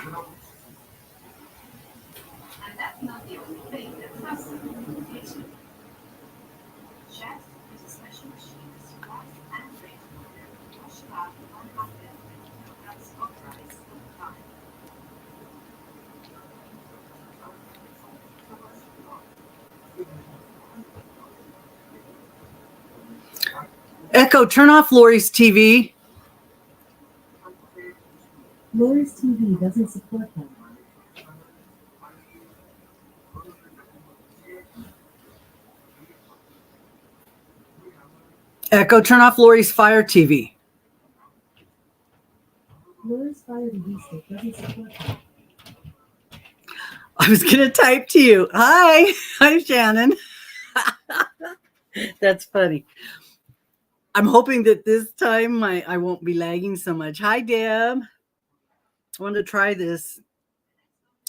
And that's not the only thing that has some communication. Chefs use a special machine to slice and drain water, wash out 150 kilograms of rice at a time. Echo, turn off Lori's TV. Lori's TV doesn't support him. Echo, turn off Lori's Fire TV. Lori's Fire TV stick doesn't support him. I was going to type to you. Hi. Hi, Shannon. That's funny. I'm hoping that this time I won't be lagging so much. Hi, Deb. I wanted to try this.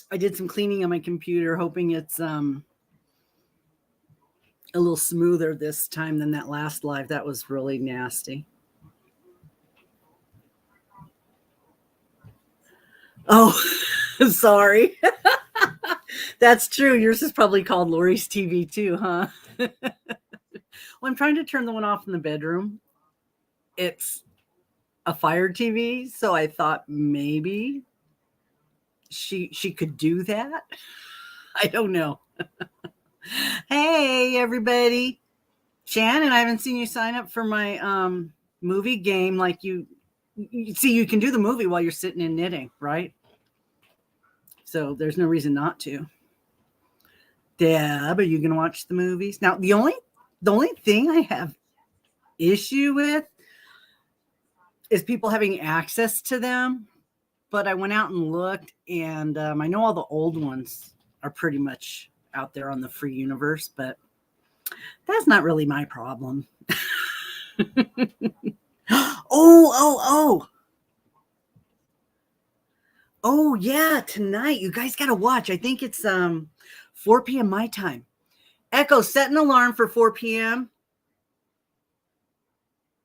I did some cleaning on my computer, hoping it's a little smoother this time than that last live. That was really nasty. Oh, sorry. That's true. Yours is probably called Lori's TV too, huh? Well, I'm trying to turn the one off in the bedroom. It's a Fire TV, so I thought maybe she could do that. I don't know. Hey, everybody. Shannon, I haven't seen you sign up for my movie game. Like you see, you can do the movie while you're sitting and knitting, right? So there's no reason not to. Deb, are you going to watch the movies? Now, the only thing I have issue with is people having access to them. But I went out and looked, and I know all the old ones are pretty much out there on the free universe, but that's not really my problem. Oh, yeah, tonight. You guys got to watch. I think it's 4 p.m. my time. Echo, set an alarm for 4 p.m.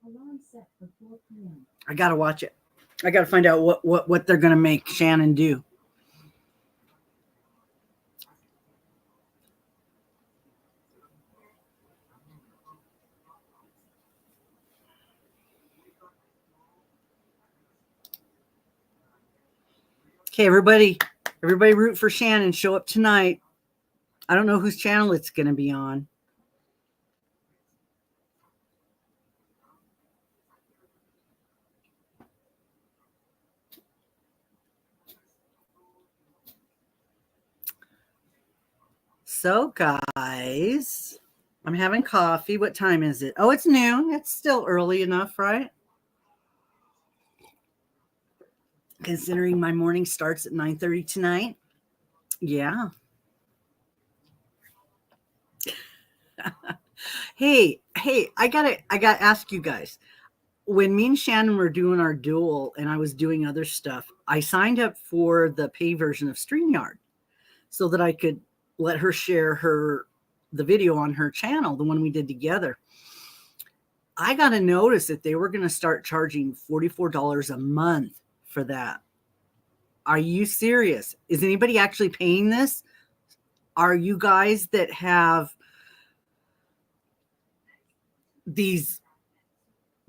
Alarm set for 4 p.m. I got to watch it. I got to find out what they're going to make Shannon do. Okay, everybody root for Shannon. Show up tonight. I don't know whose channel it's going to be on. So, guys, I'm having coffee. What time is it? Oh, it's noon. It's still early enough, right? Considering my morning starts at 9:30 tonight. Yeah. Hey, I gotta ask you guys. When me and Shannon were doing our duel and I was doing other stuff, I signed up for the pay version of StreamYard so that I could let her share the video on her channel, the one we did together. I got a notice that they were going to start charging $44 a month for that. Are you serious? Is anybody actually paying this? Are you guys that have these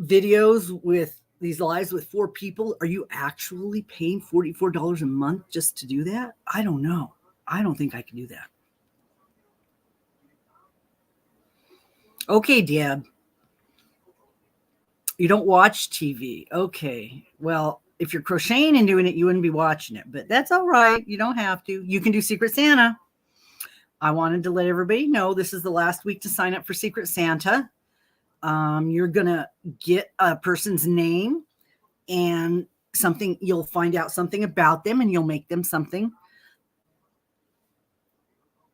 videos with these lives with 4 people, are you actually paying $44 a month just to do that? I don't know. I don't think I can do that. Okay, Deb. You don't watch TV. Okay. Well, if you're crocheting and doing it, you wouldn't be watching it, but that's all right. You don't have to. You can do Secret Santa. I wanted to let everybody know this is the last week to sign up for Secret Santa. You're going to get a person's name and something. You'll find out something about them and you'll make them something.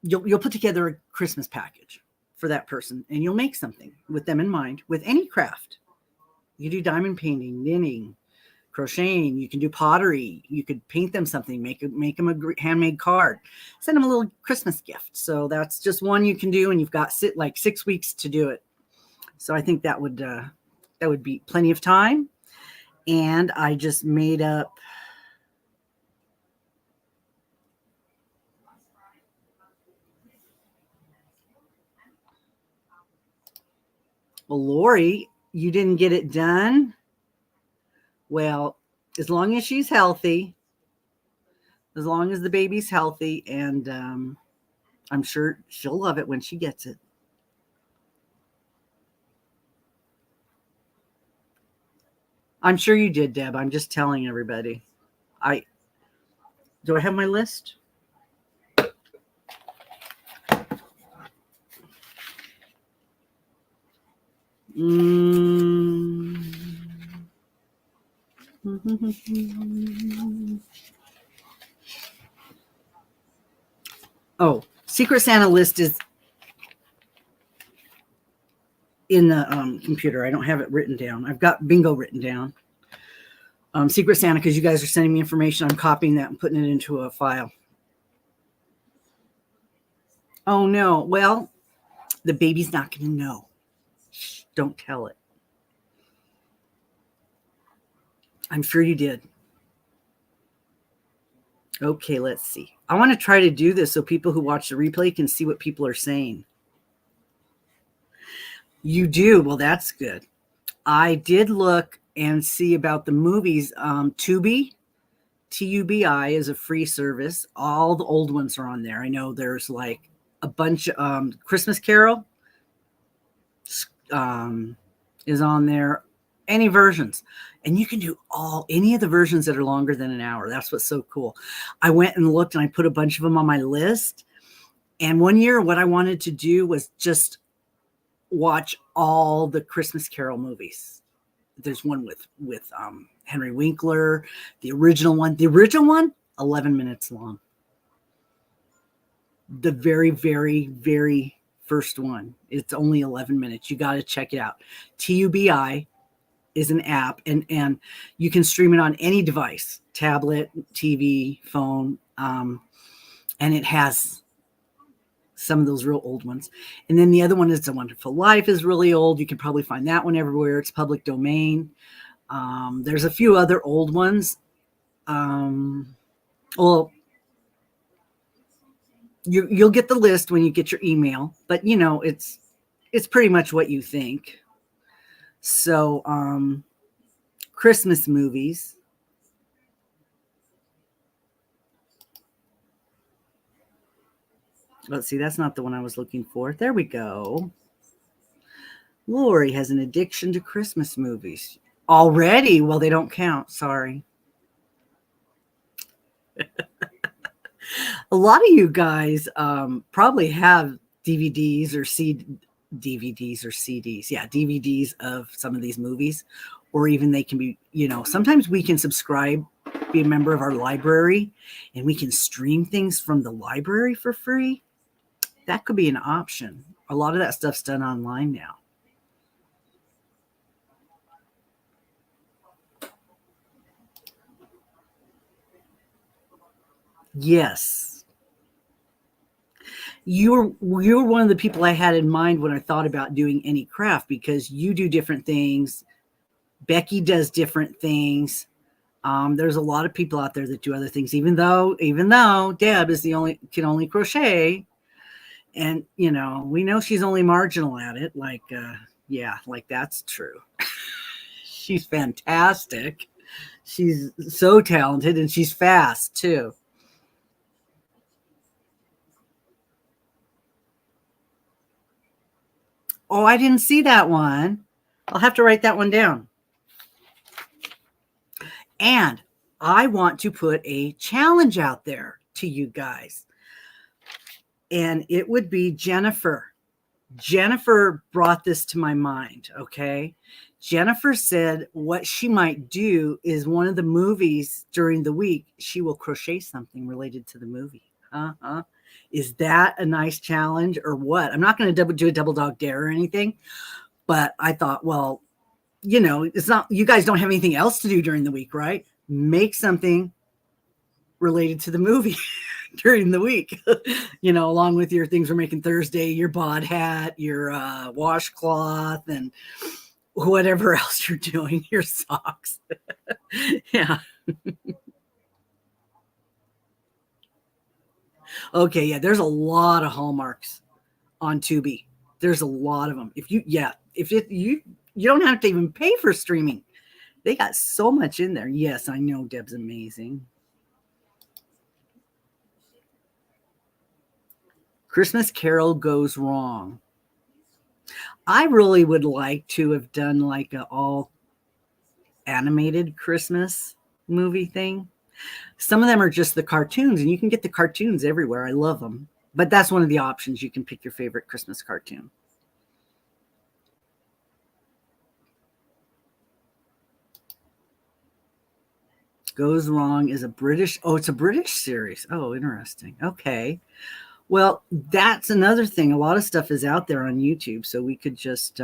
You'll put together a Christmas package for that person and you'll make something with them in mind with any craft. You do diamond painting, knitting, crocheting. You can do pottery. You could paint them something, make them a handmade card, send them a little Christmas gift. So that's just one you can do, and you've got like 6 weeks to do it. So I think that would be plenty of time. And I just made up Well, Lori, you didn't get it done. Well, as long as she's healthy, as long as the baby's healthy, and I'm sure she'll love it when she gets it. I'm sure you did, Deb. I'm just telling everybody. Do I have my list? Oh, Secret Santa list is in the computer. I don't have it written down. I've got bingo written down. Secret Santa, because you guys are sending me information. I'm copying that and putting it into a file. Oh, no. Well, the baby's not going to know. Shh, don't tell it. I'm sure you did. Okay, let's see. I want to try to do this so people who watch the replay can see what people are saying. You do? Well, that's good. I did look and see about the movies. Tubi, Tubi is a free service. All the old ones are on there. I know there's like a bunch of Christmas Carol is on there. Any versions, and you can do any of the versions that are longer than an hour. That's what's so cool. I went and looked and I put a bunch of them on my list. And one year what I wanted to do was just watch all the Christmas Carol movies. There's one with Henry Winkler, the original one, 11 minutes long. The very, very, very first one. It's only 11 minutes. You got to check it out. Tubi is an app, and you can stream it on any device, tablet, TV, phone, and it has some of those real old ones. And then the other one, It's a Wonderful Life, is really old. You can probably find that one everywhere. It's public domain. There's a few other old ones. Well, you'll get the list when you get your email, but it's pretty much what you think. So, Christmas movies. Let's see, that's not the one I was looking for. There we go. Lori has an addiction to Christmas movies. Already? Well, they don't count. Sorry. A lot of you guys probably have DVDs or CDs. Yeah, DVDs of some of these movies, or even they can be, sometimes we can subscribe, be a member of our library, and we can stream things from the library for free. That could be an option. A lot of that stuff's done online now. Yes. You're one of the people I had in mind when I thought about doing any craft, because you do different things. Becky does different things. There's a lot of people out there that do other things, even though Deb is can only crochet. And, we know she's only marginal at it. Like that's true. She's fantastic. She's so talented, and she's fast too. Oh, I didn't see that one. I'll have to write that one down. And I want to put a challenge out there to you guys. And it would be Jennifer. Jennifer brought this to my mind, okay? Jennifer said what she might do is one of the movies during the week, she will crochet something related to the movie. Is that a nice challenge or what? I'm not going to do a double dog dare or anything, but I thought, well, it's not, you guys don't have anything else to do during the week, right? Make something related to the movie during the week, along with your things we're making Thursday, your bod hat, your washcloth, and whatever else you're doing, your socks. Yeah. Okay, yeah, there's a lot of Hallmarks on Tubi. There's a lot of them. If you don't have to even pay for streaming. They got so much in there. Yes, I know Deb's amazing. Christmas Carol goes wrong. I really would like to have done like an all animated Christmas movie thing. Some of them are just the cartoons, and you can get the cartoons everywhere. I love them. But that's one of the options. You can pick your favorite Christmas cartoon. Goes Wrong is a British, it's a British series. Oh, interesting. Okay. Well, that's another thing. A lot of stuff is out there on YouTube, so we could just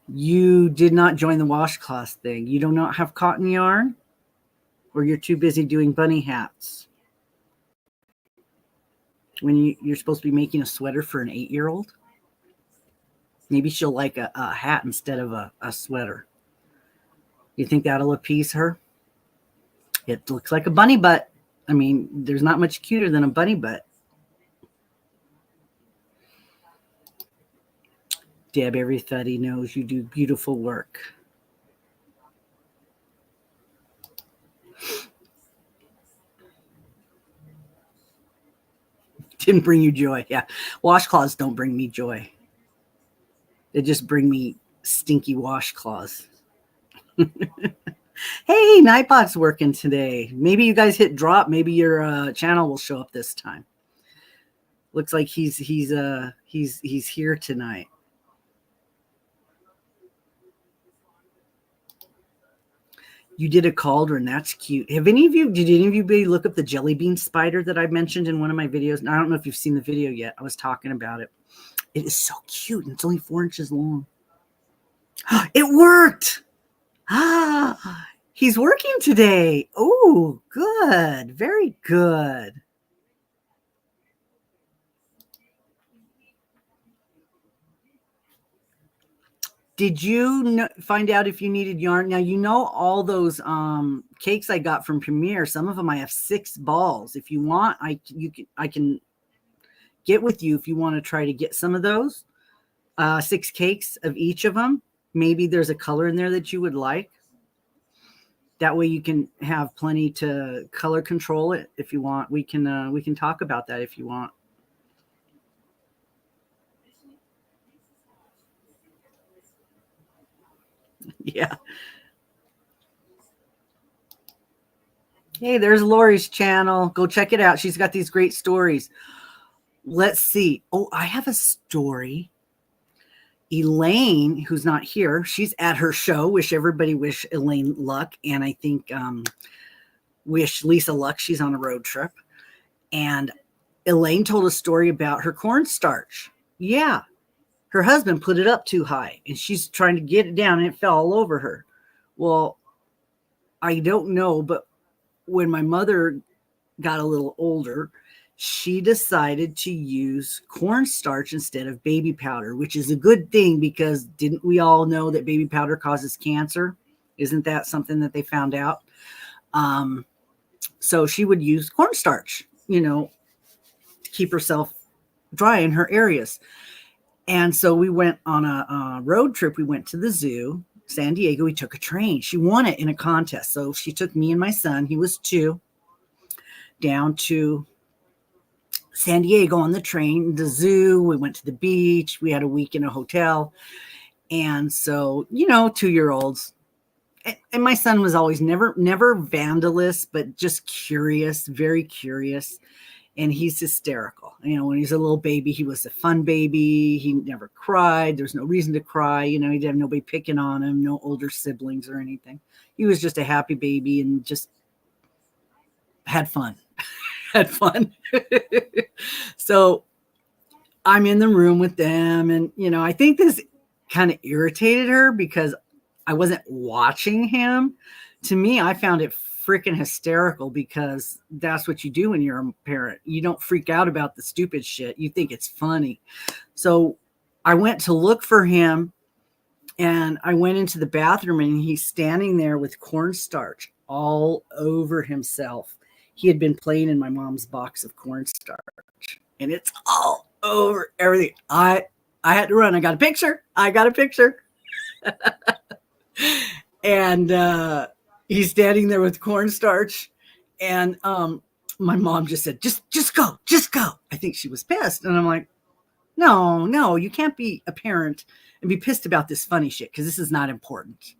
you did not join the washcloth thing. You do not have cotton yarn, or you're too busy doing bunny hats when you're supposed to be making a sweater for an 8-year-old. Maybe she'll like a hat instead of a sweater. You think that'll appease her? It looks like a bunny butt. I mean, there's not much cuter than a bunny butt. Deb, everybody knows you do beautiful work. Didn't bring you joy. Yeah. Washcloths don't bring me joy. They just bring me stinky washcloths. Hey, Nightbot's working today. Maybe you guys hit drop. Maybe your channel will show up this time. Looks like he's here tonight. You did a cauldron. That's cute. Did any of you look up the jelly bean spider that I mentioned in one of my videos? And I don't know if you've seen the video yet. I was talking about it. It is so cute. And it's only 4 inches long. It worked. He's working today. Oh, good. Very good. Did you find out if you needed yarn? Now, you know all those cakes I got from Premier. Some of them I have 6 balls. If you want, I can get with you if you want to try to get some of those. 6 cakes of each of them. Maybe there's a color in there that you would like. That way you can have plenty to color control it if you want. We can talk about that if you want. Yeah. Hey, there's Lori's channel. Go check it out. She's got these great stories. Let's see. Oh, I have a story. Elaine, who's not here, she's at her show. Wish Elaine luck. And I think wish Lisa luck. She's on a road trip. And Elaine told a story about her cornstarch. Yeah. Her husband put it up too high and she's trying to get it down and it fell all over her. Well, I don't know, but when my mother got a little older, she decided to use cornstarch instead of baby powder, which is a good thing because didn't we all know that baby powder causes cancer? Isn't that something that they found out? So she would use cornstarch, to keep herself dry in her areas. And so we went on a road trip. We went to the zoo, San Diego. We took a train. She won it in a contest. So she took me and my son, he was 2, down to San Diego on the train, the zoo. We went to the beach. We had a week in a hotel. And so, 2-year-olds. And my son was always never vandalous, but just curious, very curious. And he's hysterical. When he's a little baby, he was a fun baby. He never cried. There's no reason to cry. He didn't have nobody picking on him, no older siblings or anything. He was just a happy baby and just had fun. Had fun. So I'm in the room with them. And, I think this kind of irritated her because I wasn't watching him. To me, I found it freaking hysterical because that's what you do when you're a parent. You don't freak out about the stupid shit. You think it's funny. So I went to look for him and I went into the bathroom and he's standing there with cornstarch all over himself. He had been playing in my mom's box of cornstarch. and it's all over everything. I had to run. I got a picture. And he's standing there with cornstarch, and my mom just said, just go. I think she was pissed, and I'm like, no, you can't be a parent and be pissed about this funny shit, because this is not important.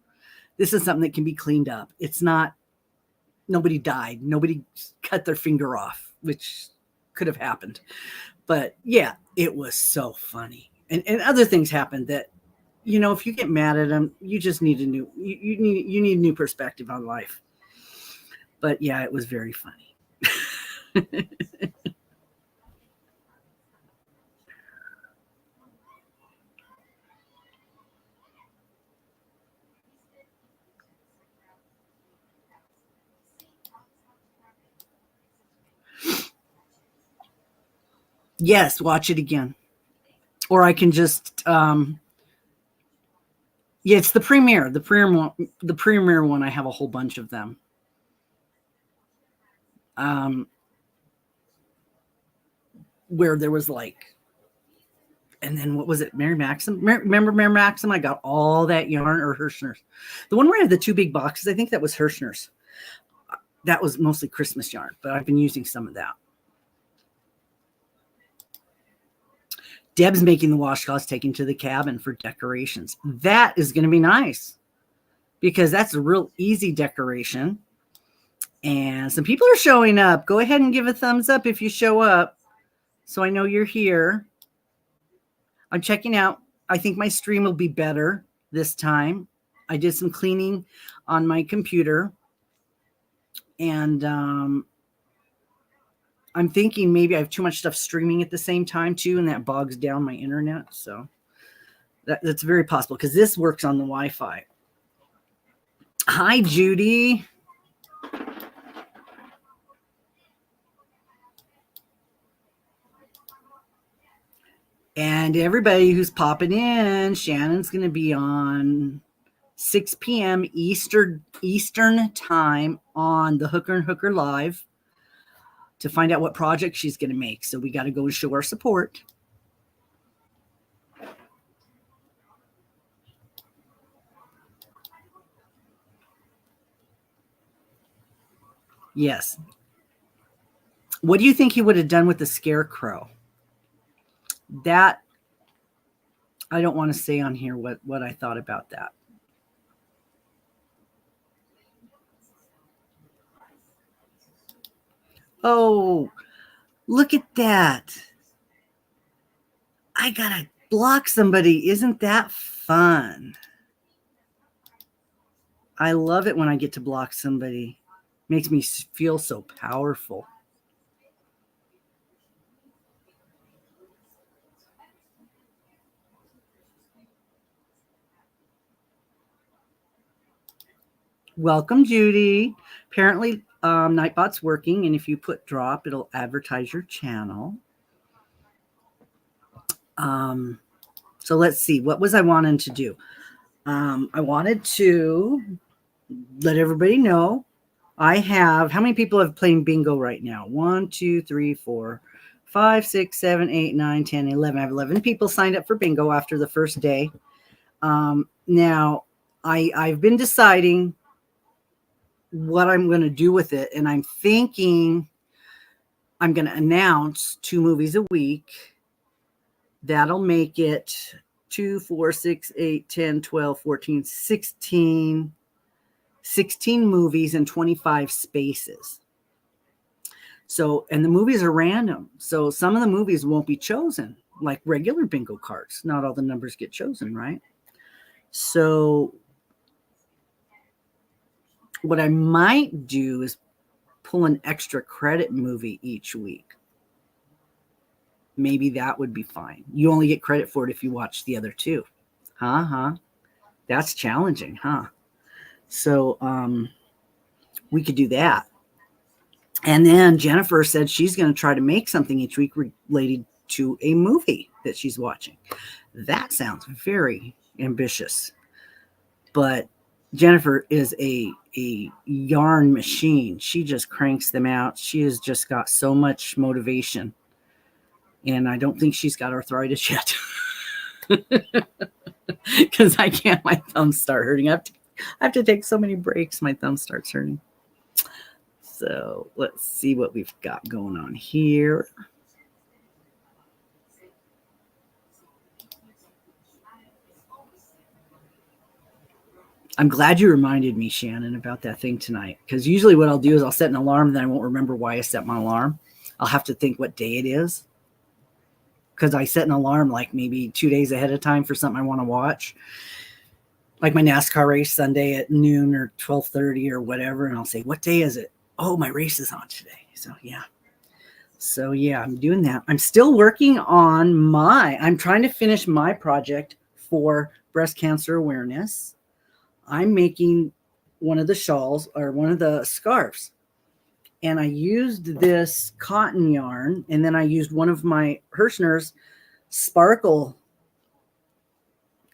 This is something that can be cleaned up. It's not, nobody died, nobody cut their finger off, which could have happened. But yeah, it was so funny. And other things happened that, if you get mad at them, you just need a new, you need a new perspective on life. But yeah, it was very funny. Yes, watch it again. Or I can just yeah, it's the premiere. The premiere one, I have a whole bunch of them. Where there was like, and then what was it? Mary Maxim? Remember Mary Maxim? I got all that yarn, or Hirschner's. The one where I had the 2 big boxes, I think that was Hirschner's. That was mostly Christmas yarn, but I've been using some of that. Deb's making the washcloths, taken to the cabin for decorations. That is going to be nice, because that's a real easy decoration. And some people are showing up. Go ahead and give a thumbs up if you show up, so I know you're here. I'm checking out. I think my stream will be better this time. I did some cleaning on my computer, and I'm thinking maybe I have too much stuff streaming at the same time too, and that bogs down my internet. So that's very possible, because this works on the Wi-Fi. Hi, Judy. And everybody who's popping in, Shannon's going to be on 6 p.m. Eastern time on the Hooker and Hooker Live to find out what project she's going to make. So we got to go and show our support. Yes. What do you think he would have done with the scarecrow? That, I don't want to say on here what I thought about that. Oh, look at that. I gotta block somebody. Isn't that fun? I love it when I get to block somebody. Makes me feel so powerful. Welcome, Judy. Apparently, Nightbot's working, and if you put drop, it'll advertise your channel. So let's see. What was I wanting to do? I wanted to let everybody know I have, how many people have playing bingo right now? 1, 2, 3, 4, 5, 6, 7, 8, 9, 10, 11. I have 11 people signed up for bingo after the first day. Now, I've been deciding what I'm going to do with it, and I'm thinking I'm going to announce 2 movies a week. That'll make it 2, 4, 6, 8, 10, 12, 14, 16 movies and 25 spaces. So, and the movies are random. So some of the movies won't be chosen like regular bingo cards. Not all the numbers get chosen, right? So what I might do is pull an extra credit movie each week. Maybe that would be fine. You only get credit for it if you watch the other 2. That's challenging, huh? So we could do that. And then Jennifer said she's going to try to make something each week related to a movie that she's watching. That sounds very ambitious. But Jennifer is a yarn machine. She just cranks them out. She has just got so much motivation. And I don't think she's got arthritis yet. Because I can't, my thumbs start hurting. I have to take so many breaks. My thumb starts hurting. So let's see what we've got going on here. I'm glad you reminded me, Shannon, about that thing tonight. Because usually what I'll do is I'll set an alarm, and then I won't remember why I set my alarm. I'll have to think what day it is. Because I set an alarm like maybe 2 days ahead of time for something I want to watch. Like my NASCAR race Sunday at noon or 12:30 or whatever. And I'll say, what day is it? Oh, my race is on today. So, yeah. So, yeah, I'm doing that. I'm still working on I'm trying to finish my project for breast cancer awareness. I'm making one of the shawls or one of the scarves. And I used this cotton yarn, and then I used one of my Hirschner's sparkle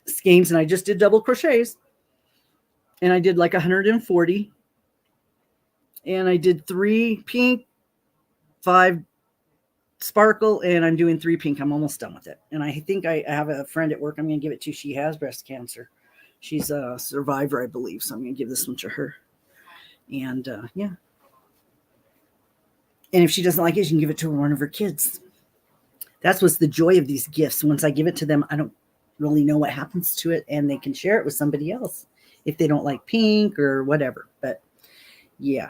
skeins, and I just did double crochets. And I did like 140. And I did 3 pink, 5 sparkle, and I'm doing 3 pink. I'm almost done with it. And I think I have a friend at work I'm going to give it to. She has breast cancer. She's a survivor, I believe. So I'm going to give this one to her. And yeah. And if she doesn't like it, she can give it to one of her kids. That's what's the joy of these gifts. Once I give it to them, I don't really know what happens to it, and they can share it with somebody else if they don't like pink or whatever. But yeah.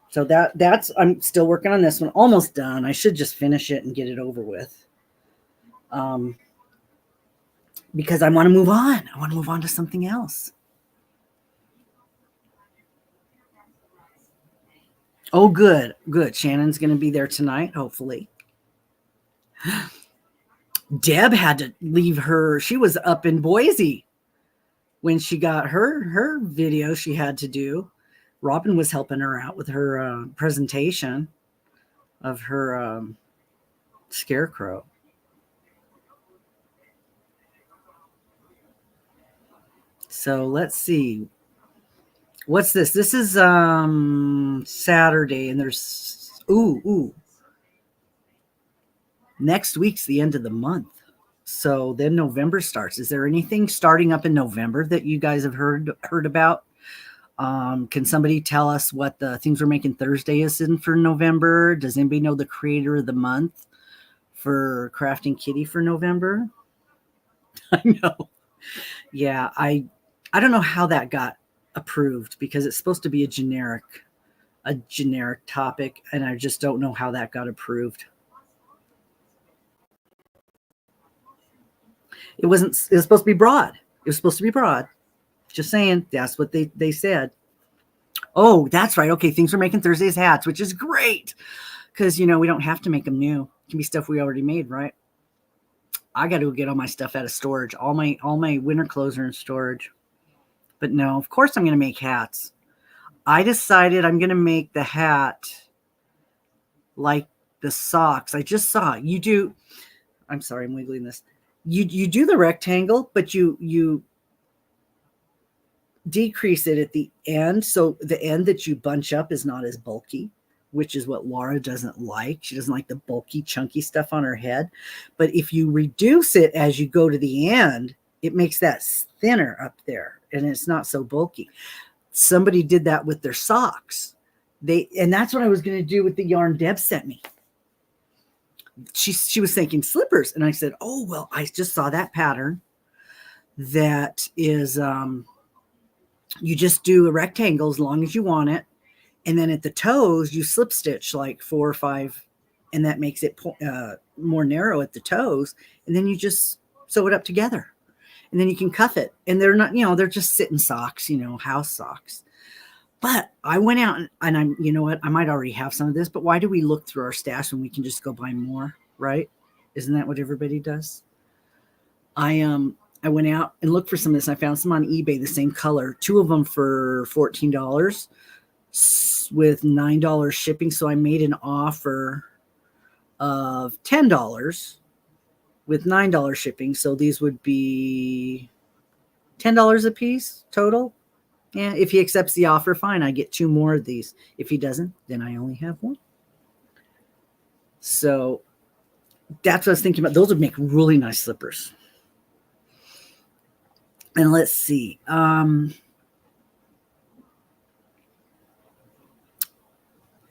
So that's I'm still working on this one. Almost done. I should just finish it and get it over with. Because I want to move on. I want to move on to something else. Oh, good. Good. Shannon's going to be there tonight, hopefully. Deb had to leave her. She was up in Boise when she got her video she had to do. Robin was helping her out with her presentation of her scarecrow. So let's see. What's this? This is Saturday, and there's next week's the end of the month. So then November starts. Is there anything starting up in November that you guys have heard about? Can somebody tell us what the Things We're Making Thursday is in for November? Does anybody know the creator of the month for Crafting Kitty for November? I know. Yeah, I don't know how that got approved, because it's supposed to be a generic topic, and I just don't know how that got approved. It was supposed to be broad. It was supposed to be broad. Just saying, that's what they said. Oh, that's right. Okay, Things We're Making Thursdays hats, which is great, because we don't have to make them new. It can be stuff we already made, right? I got to get all my stuff out of storage. All my winter clothes are in storage. But no, of course I'm going to make hats. I decided I'm going to make the hat like the socks. I just saw you do. I'm sorry, I'm wiggling this. You do the rectangle, but you decrease it at the end, so the end that you bunch up is not as bulky, which is what Laura doesn't like. She doesn't like the bulky, chunky stuff on her head. But if you reduce it as you go to the end, it makes that thinner up there, and it's not so bulky. Somebody did that with their socks. And that's what I was going to do with the yarn Deb sent me. She was thinking slippers, and I said, oh, well, I just saw that pattern that is you just do a rectangle as long as you want it, and then at the toes you slip stitch like 4 or 5, and that makes it more narrow at the toes, and then you just sew it up together, and then you can cuff it. And they're not, they're just sitting socks, house socks. But I went out and I'm, you know what, I might already have some of this, but why do we look through our stash when we can just go buy more, right? Isn't that what everybody does? I went out and looked for some of this. I found some on eBay, the same color, 2 of them for $14 with $9 shipping. So I made an offer of $10 with $9 shipping. So these would be $10 a piece total. Yeah, if he accepts the offer, fine. I get 2 more of these. If he doesn't, then I only have 1. So That's what I was thinking about. Those would make really nice slippers. And let's see.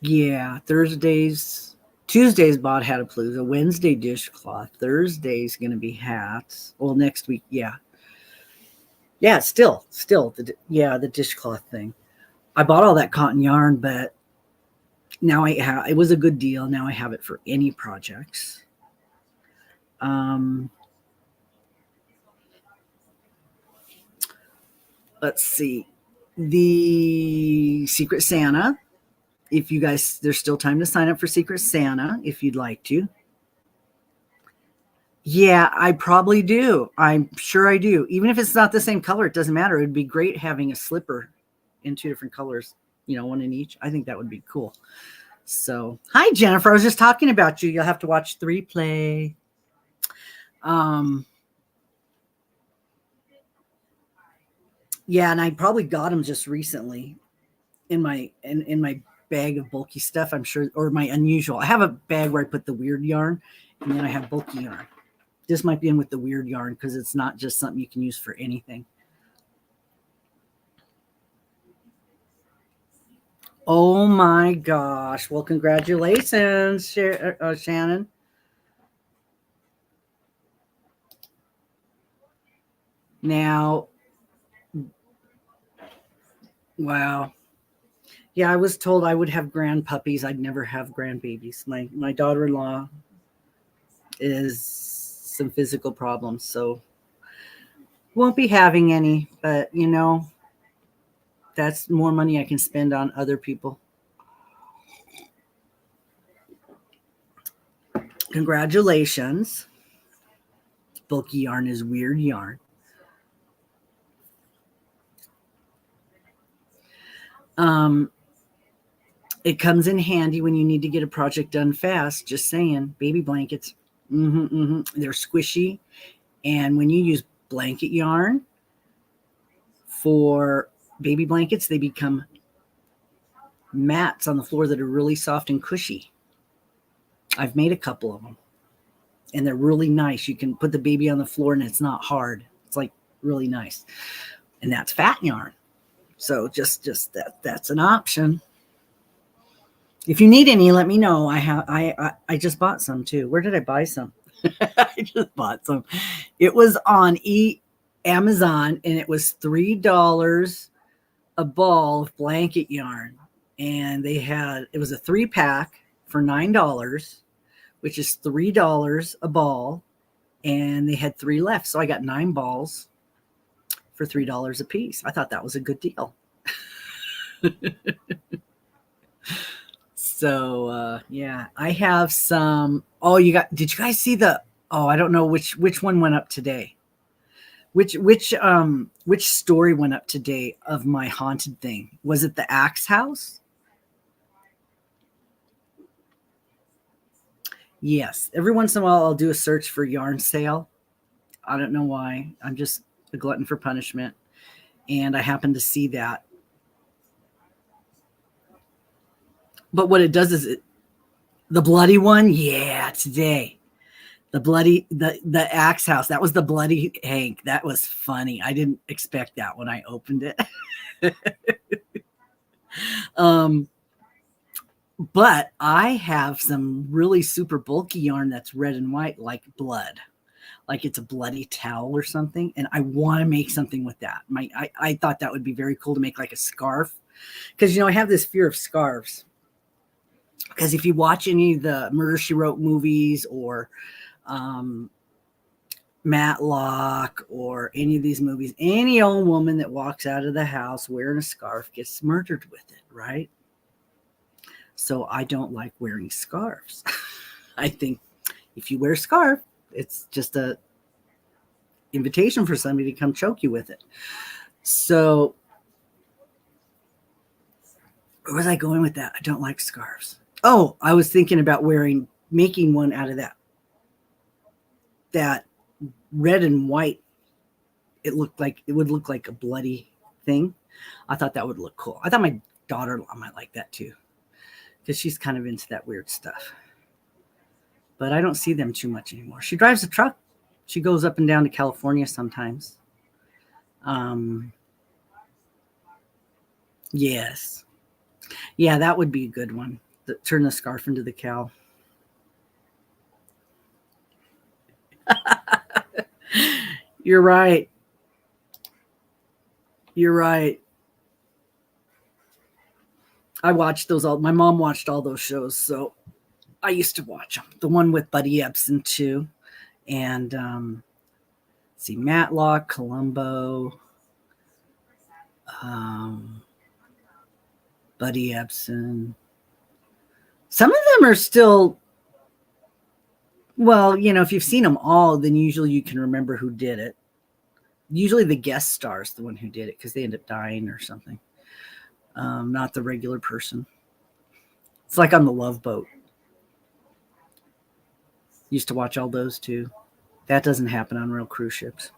Yeah, Tuesday's bought Hatapalooza. Wednesday dishcloth. Thursday's gonna be hats. Well, next week, yeah. Yeah, still the dishcloth thing. I bought all that cotton yarn, but now it was a good deal. Now I have it for any projects. Let's see. The Secret Santa. If you guys, there's still time to sign up for Secret Santa if you'd like to. Yeah, I probably do. I'm sure I do. Even if it's not the same color, it doesn't matter. It would be great having a slipper in 2 different colors, one in each. I think that would be cool. So, hi, Jennifer. I was just talking about you. You'll have to watch the replay. Yeah, and I probably got them just recently in my bag of bulky stuff, I'm sure, or my unusual. I have a bag where I put the weird yarn, and then I have bulky yarn. This might be in with the weird yarn because it's not just something you can use for anything. Oh my gosh. Well, congratulations, Shannon. Now, wow. Yeah, I was told I would have grandpuppies. I'd never have grandbabies. My daughter-in-law is some physical problems, so won't be having any, but that's more money I can spend on other people. Congratulations. Bulky yarn is weird yarn. It comes in handy when you need to get a project done fast. Just saying. Baby blankets. They're squishy. And when you use blanket yarn for baby blankets, they become mats on the floor that are really soft and cushy. I've made a couple of them. And they're really nice. You can put the baby on the floor and it's not hard. It's like really nice. And that's fat yarn. So just that's an option. If you need any, let me know. I just bought some too. Where did I buy some? I just bought some. It was on Amazon, and it was $3 a ball of blanket yarn. And it was a 3-pack for $9, which is $3 a ball. And they had 3 left. So I got 9 balls for $3 a piece. I thought that was a good deal. So yeah, I have some. Oh, did you guys see I don't know which one went up today. Which story went up today of my haunted thing? Was it the Axe House? Yes. Every once in a while I'll do a search for yarn sale. I don't know why. I'm just a glutton for punishment. And I happened to see that. But what it does is the bloody one. Yeah, today. The Axe House. That was the bloody Hank. That was funny. I didn't expect that when I opened it. But I have some really super bulky yarn that's red and white, like blood, like it's a bloody towel or something. And I want to make something with that. I thought that would be very cool to make like a scarf, because I have this fear of scarves. Because if you watch any of the Murder, She Wrote movies or Matlock or any of these movies, any old woman that walks out of the house wearing a scarf gets murdered with it, right? So I don't like wearing scarves. I think if you wear a scarf, it's just a invitation for somebody to come choke you with it. So where was I going with that? I don't like scarves. Oh, I was thinking about making one out of that red and white. It would look like a bloody thing. I thought that would look cool. I thought my daughter-in-law might like that too, because she's kind of into that weird stuff. but I don't see them too much anymore. She drives a truck. She goes up and down to California sometimes. Yes. Yeah, that would be a good one. Turn the scarf into the cow. You're right. You're right. I watched those all. My mom watched all those shows, so I used to watch them. The one with Buddy Ebsen too, and see Matlock, Columbo, Buddy Ebsen. Some of them are still. Well, if you've seen them all, then usually you can remember who did it. Usually the guest star's the one who did it because they end up dying or something. Not the regular person. It's like on the Love Boat. Used to watch all those too. That doesn't happen on real cruise ships.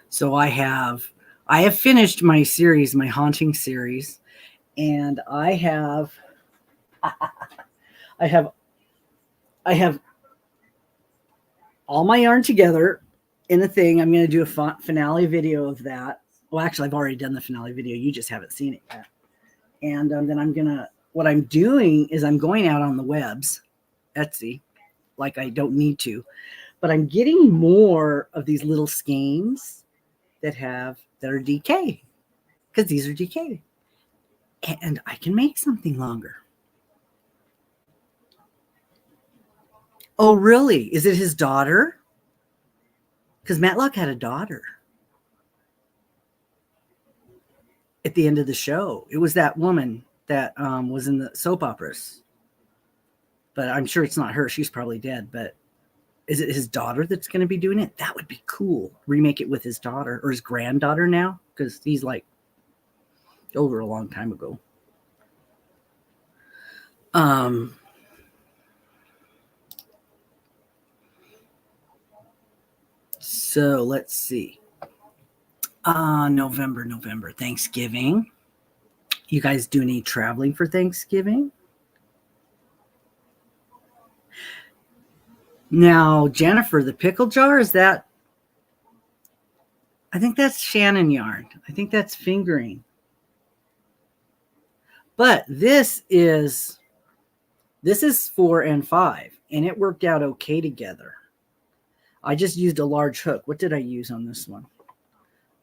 So I have finished my series, my haunting series, and I have all my yarn together in a thing. I'm going to do a finale video of that. Well, actually, I've already done the finale video. You just haven't seen it yet. And then what I'm doing is I'm going out on the webs, Etsy, like I don't need to, but I'm getting more of these little skeins that are DK, because these are DK. And I can make something longer. Oh, really? Is it his daughter? Because Matlock had a daughter at the end of the show. It was that woman that was in the soap operas. But I'm sure it's not her. She's probably dead. But is it his daughter that's going to be doing it? That would be cool. Remake it with his daughter or his granddaughter now, because he's like over a long time ago. So let's see. November, Thanksgiving. You guys do any traveling for Thanksgiving? Now, Jennifer, the pickle jar, is that? I think that's Shannon yarn. I think that's fingering. But this is 4 and 5, and it worked out okay together. I just used a large hook. What did I use on this one?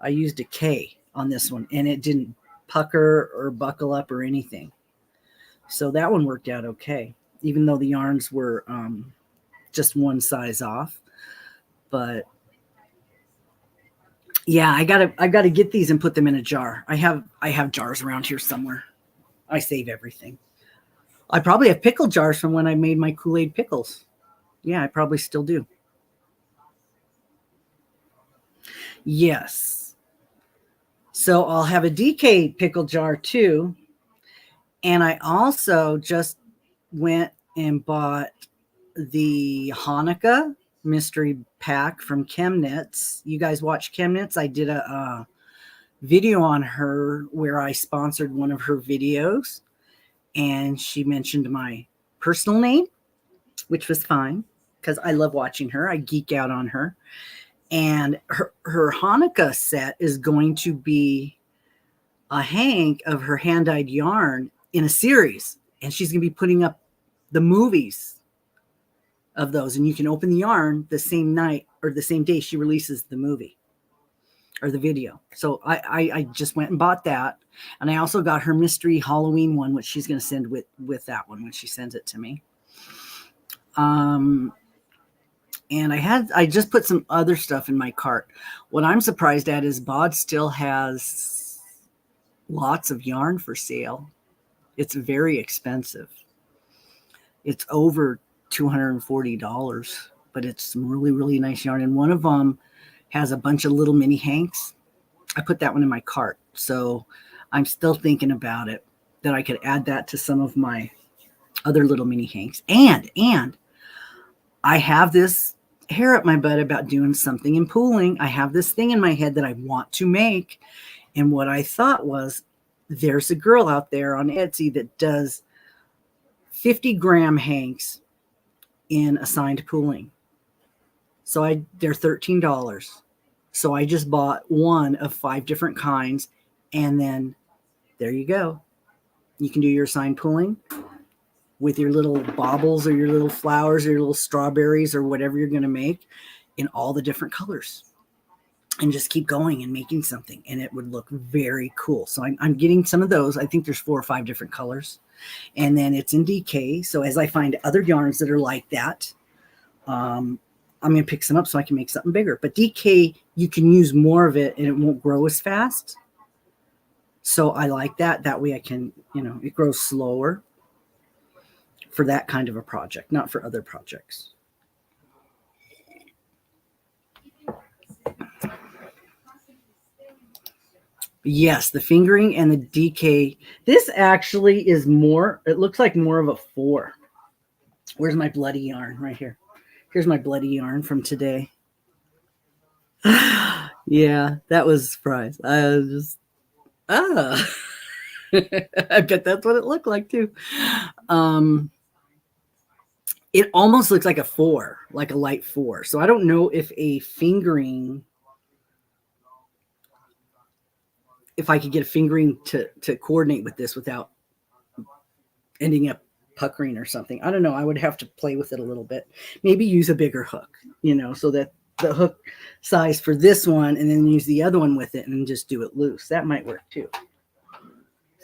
I used a K on this one, and it didn't pucker or buckle up or anything. So that one worked out okay, even though the yarns were just one size off. But yeah, I gotta get these and put them in a jar. I have jars around here somewhere. I save everything. I probably have pickle jars from when I made my Kool-Aid pickles. Yeah, I probably still do. Yes. So I'll have a DK pickle jar too. And I also just went and bought the Hanukkah mystery pack from Chemnitz. You guys watch Chemnitz? I did a video on her where I sponsored one of her videos, and she mentioned my personal name, which was fine because I love watching her. I geek out on her. And her Hanukkah set is going to be a hank of her hand-dyed yarn in a series. And she's going to be putting up the movies of those. And you can open the yarn the same night or the same day she releases the movie or the video. So I just went and bought that. And I also got her mystery Halloween one, which she's going to send with that one when she sends it to me. And I just put some other stuff in my cart. What I'm surprised at is Bod still has lots of yarn for sale. It's very expensive. It's over $240, but it's some really, really nice yarn. And one of them has a bunch of little mini hanks. I put that one in my cart. So I'm still thinking about it, that I could add that to some of my other little mini hanks. And I have this hair up my butt about doing something in pooling. I have this thing in my head that I want to make. And what I thought was there's a girl out there on Etsy that does 50-gram hanks in assigned pooling. So they're $13. So I just bought one of 5 different kinds, and then there you go. You can do your assigned pooling with your little baubles or your little flowers or your little strawberries or whatever you're going to make in all the different colors, and just keep going and making something, and it would look very cool. So I'm getting some of those. I think there's 4 or 5 different colors, and then it's in DK. So as I find other yarns that are like that, I'm going to pick some up so I can make something bigger. But DK, you can use more of it and it won't grow as fast. So I like that. That way I can, it grows slower for that kind of a project, not for other projects. Yes, the fingering and the DK. This actually is more, it looks like more of a 4. Where's my bloody yarn? Right here. Here's my bloody yarn from today. Yeah, that was a surprise. I was just, I bet that's what it looked like too. It almost looks like a 4, like a light 4. So I don't know if a fingering, if I could get a fingering to coordinate with this without ending up puckering or something. I don't know. I would have to play with it a little bit. Maybe use a bigger hook, so that the hook size for this one, and then use the other one with it and just do it loose. That might work too.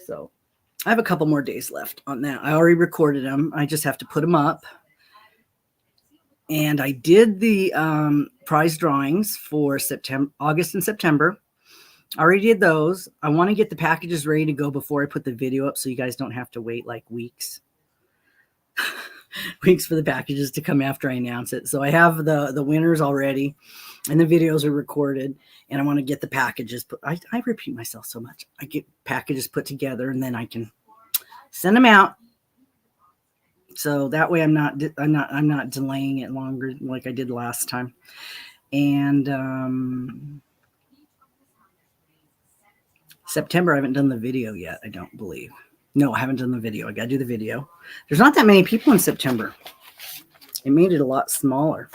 So I have a couple more days left on that. I already recorded them. I just have to put them up. And I did the prize drawings for August and September. I already did those. I want to get the packages ready to go before I put the video up, so you guys don't have to wait like weeks for the packages to come after I announce it. So I have the winners already, and the videos are recorded, and I want to get the packages put. I repeat myself so much. I get packages put together, and then I can send them out. So that way I'm not delaying it longer like I did last time. And September, I haven't done the video yet, I don't believe. No, I haven't done the video. I got to do the video. There's not that many people in September. It made it a lot smaller.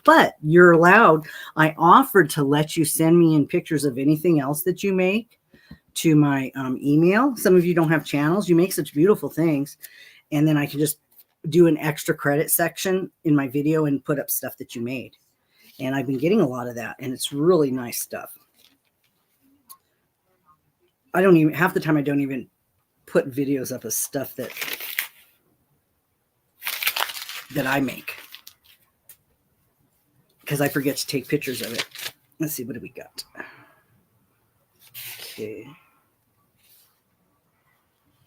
But you're allowed. I offered to let you send me in pictures of anything else that you make to my email. Some of you don't have channels. You make such beautiful things. And then I can just do an extra credit section in my video and put up stuff that you made. And I've been getting a lot of that. And it's really nice stuff. Half the time I don't even put videos up of stuff that I make, because I forget to take pictures of it. Let's see, what do we got? Okay.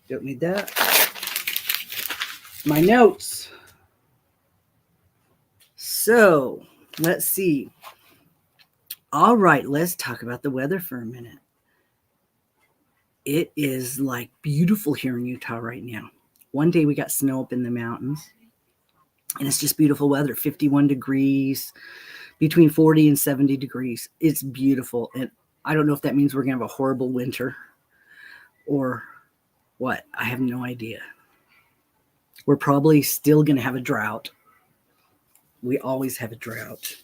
Don't need that. My notes. So let's see. All right, let's talk about the weather for a minute. It is like beautiful here in Utah right now. One day we got snow up in the mountains, and it's just beautiful weather. 51 degrees, between 40 and 70 degrees. It's beautiful. And I don't know if that means we're going to have a horrible winter or what. I have no idea. We're probably still going to have a drought. We always have a drought.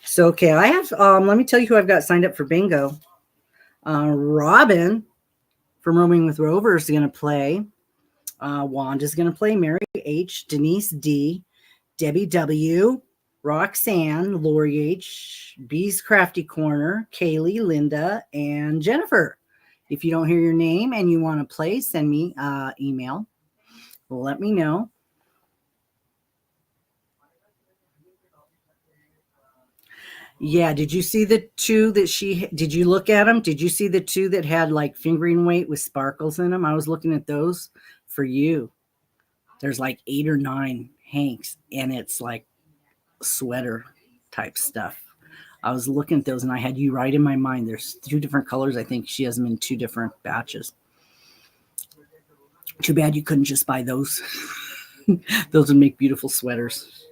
So, okay, I have, let me tell you who I've got signed up for bingo. Robin from Roaming with Rover is going to play. Wanda's going to play. Mary H, Denise D, Debbie W, Roxanne, Lori H, Bee's Crafty Corner, Kaylee, Linda, and Jennifer. If you don't hear your name and you want to play, send me email. Let me know. Yeah, did you see the 2 that did you look at them? Did you see the 2 that had like fingering weight with sparkles in them? I was looking at those for you. There's like 8 or 9 hanks, and it's like sweater type stuff. I was looking at those, and I had you right in my mind. There's 2 different colors. I think she has them in 2 different batches. Too bad you couldn't just buy those. Those would make beautiful sweaters.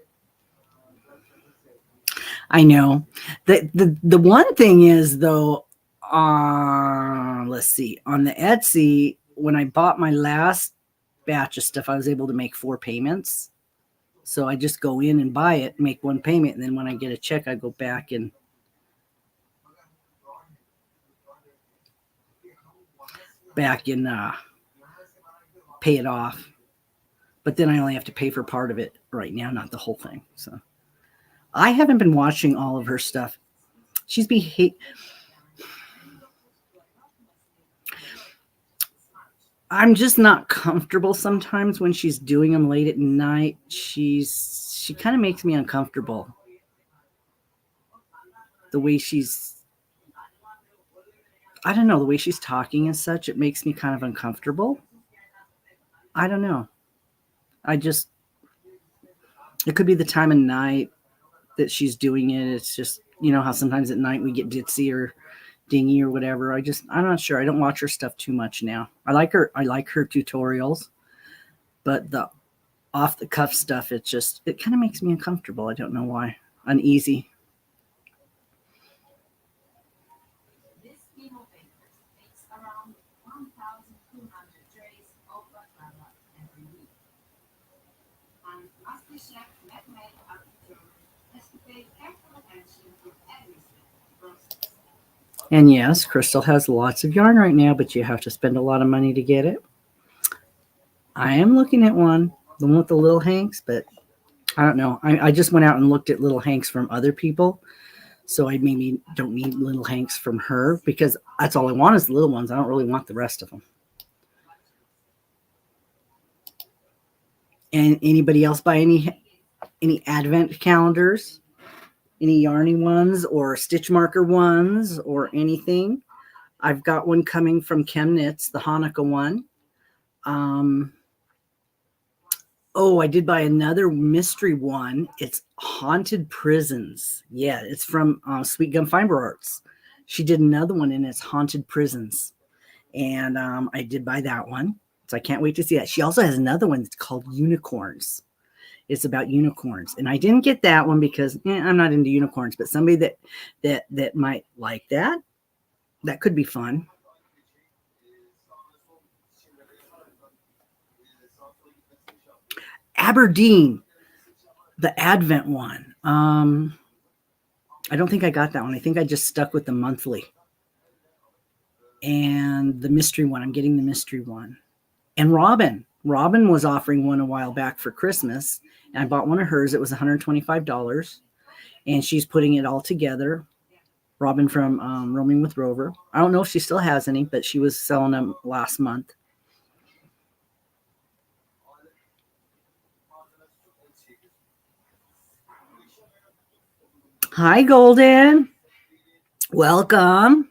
I know. The one thing is, though, let's see, on the Etsy, when I bought my last batch of stuff, I was able to make 4 payments. So I just go in and buy it, make 1 payment, and then when I get a check, I go back and pay it off. But then I only have to pay for part of it right now, not the whole thing. So I haven't been watching all of her stuff. She's I'm just not comfortable sometimes when she's doing them late at night. She kind of makes me uncomfortable. The way I don't know, the way she's talking and such, it makes me kind of uncomfortable. I don't know. It could be the time of night that she's doing it. It's just, you know how sometimes at night we get ditzy or dingy or whatever. I'm not sure. I don't watch her stuff too much now. I like her tutorials, but the off the cuff stuff, it kind of makes me uncomfortable. I don't know why. Uneasy. This team of bakers makes around 1,200 trays of baklava every week. And Master Chef Mehmet Atatürk has to pay careful attention to every step of the process. And yes, Crystal has lots of yarn right now, but you have to spend a lot of money to get it. I am looking at one, the one with the little hanks, but I don't know. I just went out and looked at little hanks from other people. So I maybe don't need little hanks from her because that's all I want is the little ones. I don't really want the rest of them. And anybody else buy any advent calendars? Any yarny ones or stitch marker ones or anything? I've got one coming from Chemnitz, the Hanukkah one. I did buy another mystery one. It's Haunted Prisons. Yeah, it's from Sweet Gum Fiber Arts. She did another one and it's Haunted Prisons. And I did buy that one. So I can't wait to see that. She also has another one that's called Unicorns. It's about unicorns. And I didn't get that one because I'm not into unicorns, but somebody that might like that could be fun. Aberdeen, the Advent one. I don't think I got that one. I think I just stuck with the monthly. And the mystery one, I'm getting the mystery one. And Robin was offering one a while back for Christmas. And I bought one of hers. It was $125. And she's putting it all together. Robin from Roaming with Rover. I don't know if she still has any, but she was selling them last month. Hi, Golden. Welcome.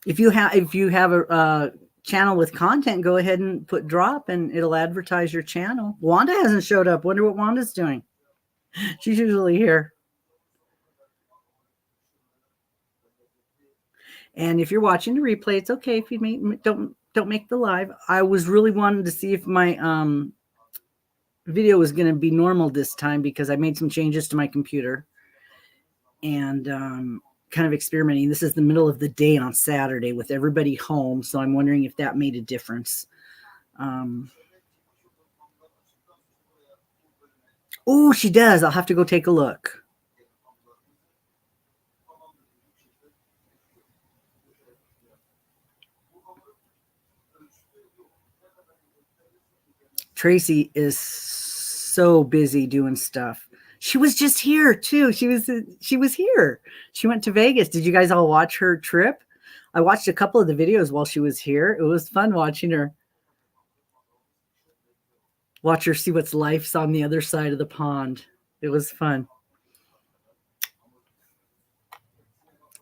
If you have a channel with content, go ahead and put drop and it'll advertise your channel. Wanda hasn't showed up. Wonder what Wanda's doing. She's usually here. And if you're watching the replay, it's okay if you don't make the live. I was really wanting to see if my video was going to be normal this time because I made some changes to my computer and kind of experimenting. This is the middle of the day on Saturday with everybody home, so I'm wondering if that made a difference. Oh, she does. I'll have to go take a look. Tracy is so busy doing stuff. She was just here too. She was here. She went to Vegas. Did you guys all watch her trip? I watched a couple of the videos while she was here. It was fun watching her. Watch her see what's life's on the other side of the pond. It was fun.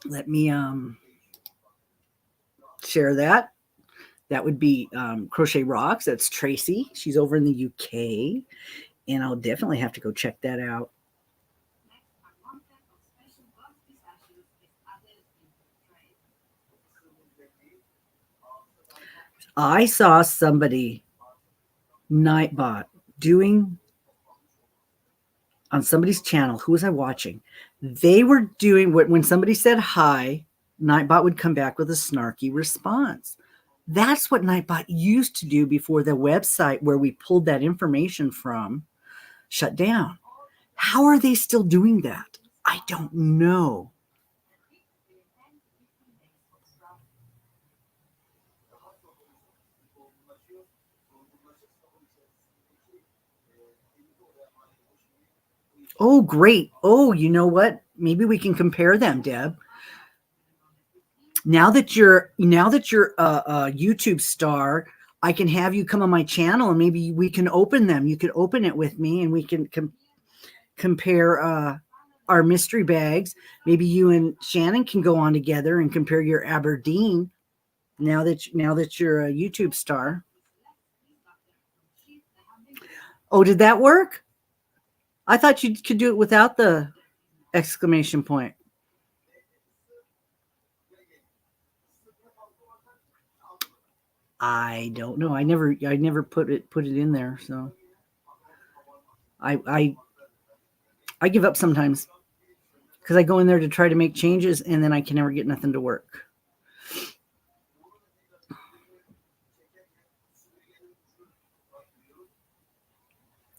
Let me share that. That would be Crochet Rocks. That's Tracy. She's over in the UK. And I'll definitely have to go check that out. I saw somebody, Nightbot, doing on somebody's channel. Who was I watching? They were doing when somebody said hi, Nightbot would come back with a snarky response. That's what Nightbot used to do before the website where we pulled that information from shut down. How are they still doing that? I don't know. Oh, great. Oh, you know what? Maybe we can compare them, Deb. Now that you're a YouTube star, I can have you come on my channel and maybe we can open them. You could open it with me and we can compare our mystery bags. Maybe you and Shannon can go on together and compare your Aberdeen. Now that you're a YouTube star. Oh, did that work? I thought you could do it without the exclamation point. I don't know. I never put it in there. So I give up sometimes because I go in there to try to make changes and then I can never get nothing to work.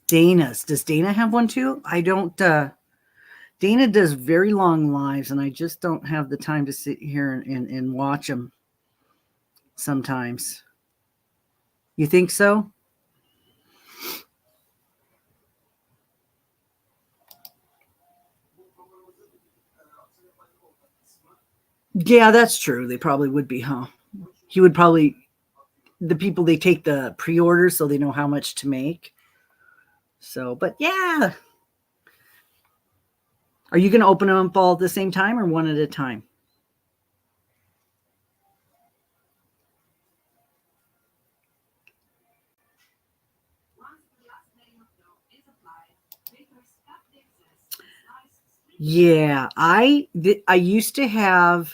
Dana's. Does Dana have one too? I don't. Dana does very long lives, and I just don't have the time to sit here and watch them sometimes. You think so? Yeah, that's true. They probably would be, huh? He would probably, the people, they take the pre-orders so they know how much to make. So, but yeah. Are you going to open them up all at the same time or one at a time? Yeah, I used to have,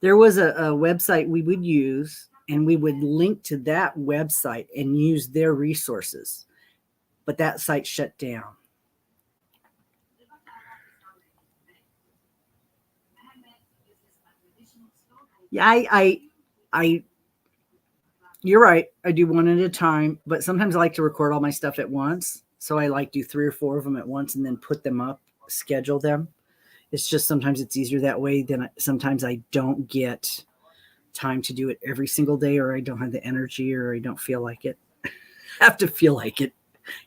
there was a website we would use and we would link to that website and use their resources, but that site shut down. Yeah, I you're right. I do one at a time, but sometimes I like to record all my stuff at once. So I like do 3 or 4 of them at once and then put them up, schedule them. It's just sometimes it's easier that way than sometimes I don't get time to do it every single day, or I don't have the energy, or I don't feel like it. Have to feel like it.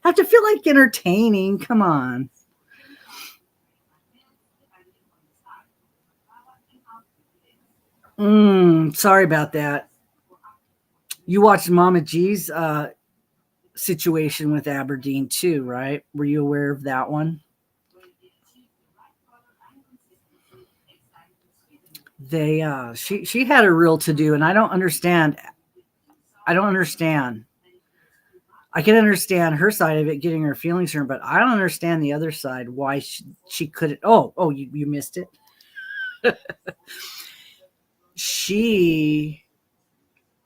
Have to feel like entertaining. Come on. Sorry about that. You watched Mama G's situation with Aberdeen too, right? Were you aware of that one? They she had a real to do, and I don't understand. I can understand her side of it, getting her feelings hurt, but I don't understand the other side, why she couldn't. Oh, you missed it.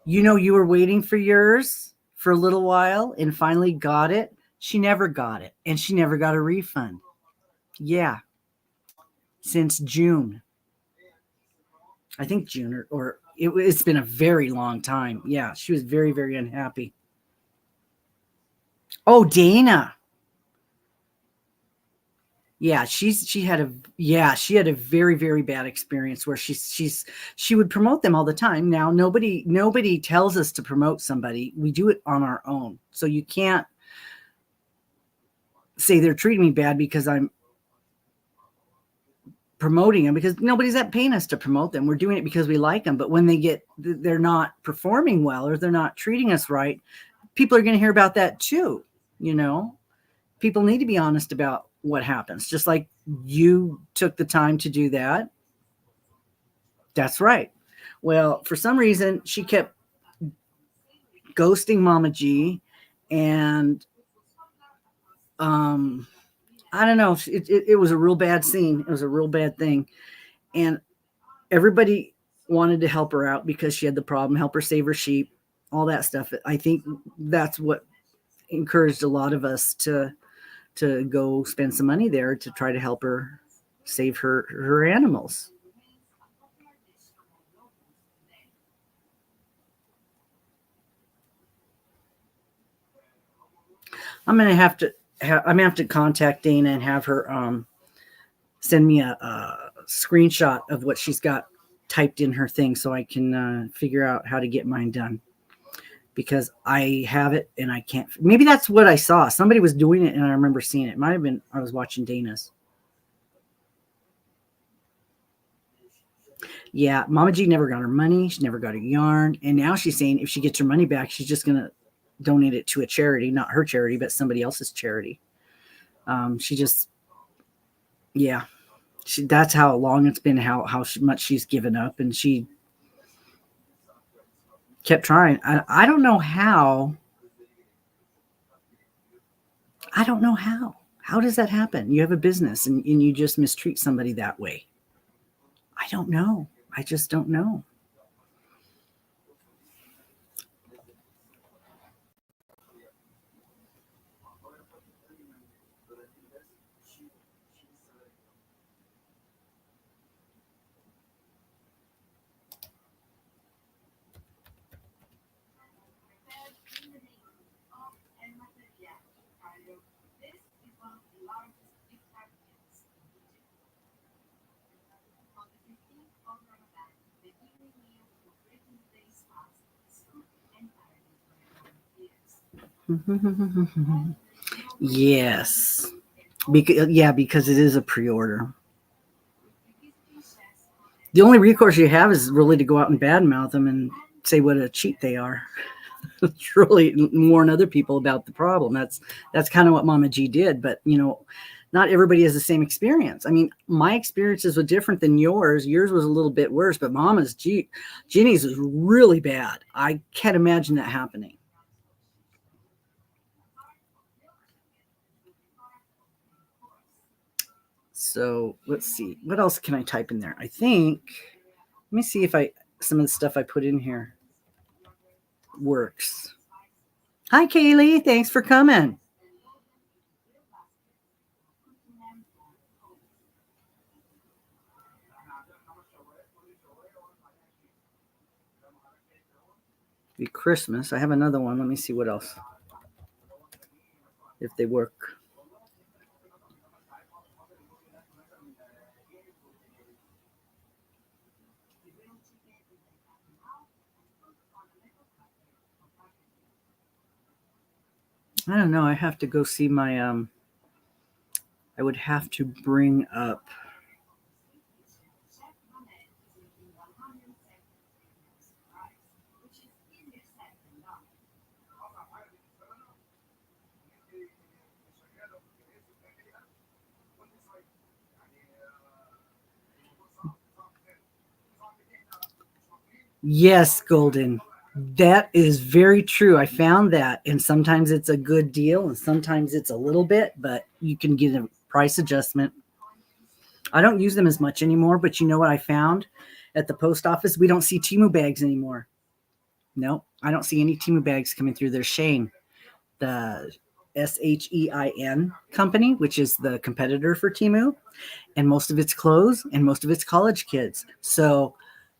You were waiting for yours for a little while and finally got it. She never got it, and she never got a refund. Yeah. Since June. I think June or it's been a very long time. Yeah, she was very, very unhappy. Oh, Dana. Yeah, she had a very, very bad experience where she would promote them all the time. Now nobody tells us to promote somebody. We do it on our own. So you can't say they're treating me bad because I'm promoting them, because nobody's that paying us to promote them. We're doing it because we like them. But when they're not performing well or they're not treating us right, people are going to hear about that too. People need to be honest about what happens. Just like you took the time to do that. That's right. Well, for some reason, she kept ghosting Mama G, and I don't know. It was a real bad scene. It was a real bad thing. And everybody wanted to help her out because she had the problem, help her save her sheep, all that stuff. I think that's what encouraged a lot of us to to go spend some money there to try to help her save her animals. I'm gonna have to contact Dana and have her send me a screenshot of what she's got typed in her thing so I can figure out how to get mine done, because I have it and I can't. Maybe that's what I saw. Somebody was doing it and I remember seeing it. It might have been I was watching Dana's. Yeah, Mama G never got her money. She never got her yarn. And now she's saying if she gets her money back, she's just going to donate it to a charity, not her charity, but somebody else's charity. That's how long it's been, how much she's given up. And she kept trying. I don't know how. How does that happen? You have a business and you just mistreat somebody that way. I don't know. I just don't know. Yes. Because it is a pre-order. The only recourse you have is really to go out and badmouth them and say what a cheat they are. Really warn other people about the problem. That's kind of what Mama G did. But, not everybody has the same experience. I mean, my experiences were different than yours. Yours was a little bit worse, but Ginny's was really bad. I can't imagine that happening. So let's see. What else can I type in there? I think, let me see if some of the stuff I put in here works. Hi, Kaylee. Thanks for coming. Be Christmas. I have another one. Let me see what else. If they work. I don't know. I have to go see my I would have to bring up Yes, Golden. That is very true. I found that. And sometimes it's a good deal and sometimes it's a little bit, but you can get a price adjustment. I don't use them as much anymore, but you know what I found at the post office? We don't see Temu bags anymore. No, I don't see any Temu bags coming through. There's Shein, the SHEIN company, which is the competitor for Temu, and most of it's clothes and most of it's college kids. So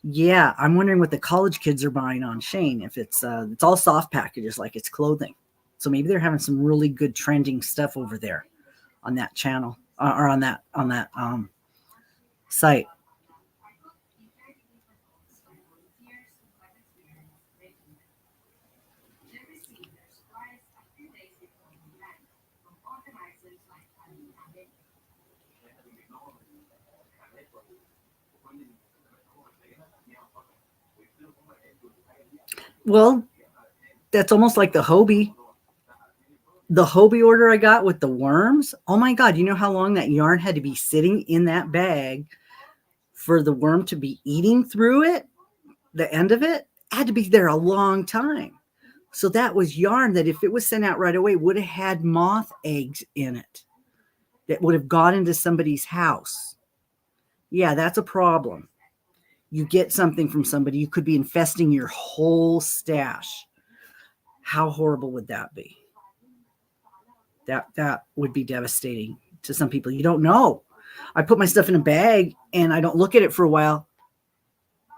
yeah, I'm wondering what the college kids are buying on Shein. If it's all soft packages, like it's clothing. So maybe they're having some really good trending stuff over there on that channel or on that site. Well, that's almost like the Hobie. The Hobie order I got with the worms. Oh my God. You know how long that yarn had to be sitting in that bag for the worm to be eating through it? The end of it had to be there a long time. So that was yarn that if it was sent out right away would have had moth eggs in it that would have got into somebody's house. Yeah, that's a problem. You get something from somebody, you could be infesting your whole stash. How horrible would that be? That would be devastating to some people. You don't know. I put my stuff in a bag and I don't look at it for a while.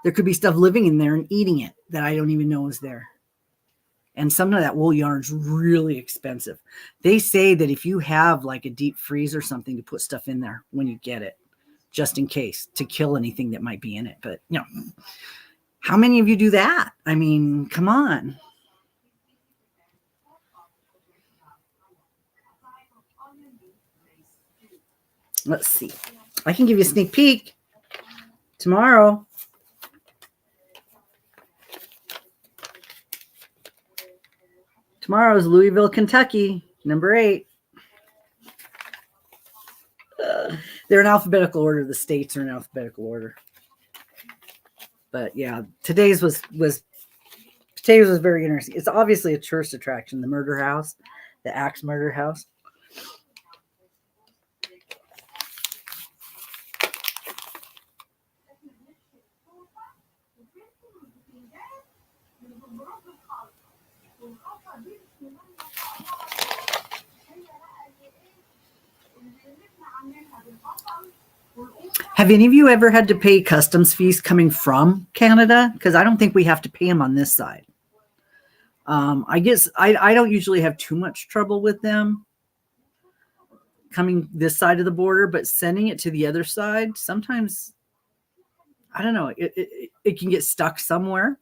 There could be stuff living in there and eating it that I don't even know is there. And some of that wool yarn is really expensive. They say that if you have like a deep freeze or something, to put stuff in there when you get it, just in case, to kill anything that might be in it. But how many of you do that? I mean, come on. Let's see. I can give you a sneak peek tomorrow. Tomorrow is Louisville, Kentucky, number 8. They're in alphabetical order. The states are in alphabetical order. But yeah, today's was very interesting. It's obviously a tourist attraction, the murder house, the Axe Murder House. Have any of you ever had to pay customs fees coming from Canada? Because I don't think we have to pay them on this side. I guess I don't usually have too much trouble with them coming this side of the border, but sending it to the other side, sometimes, I don't know, it can get stuck somewhere.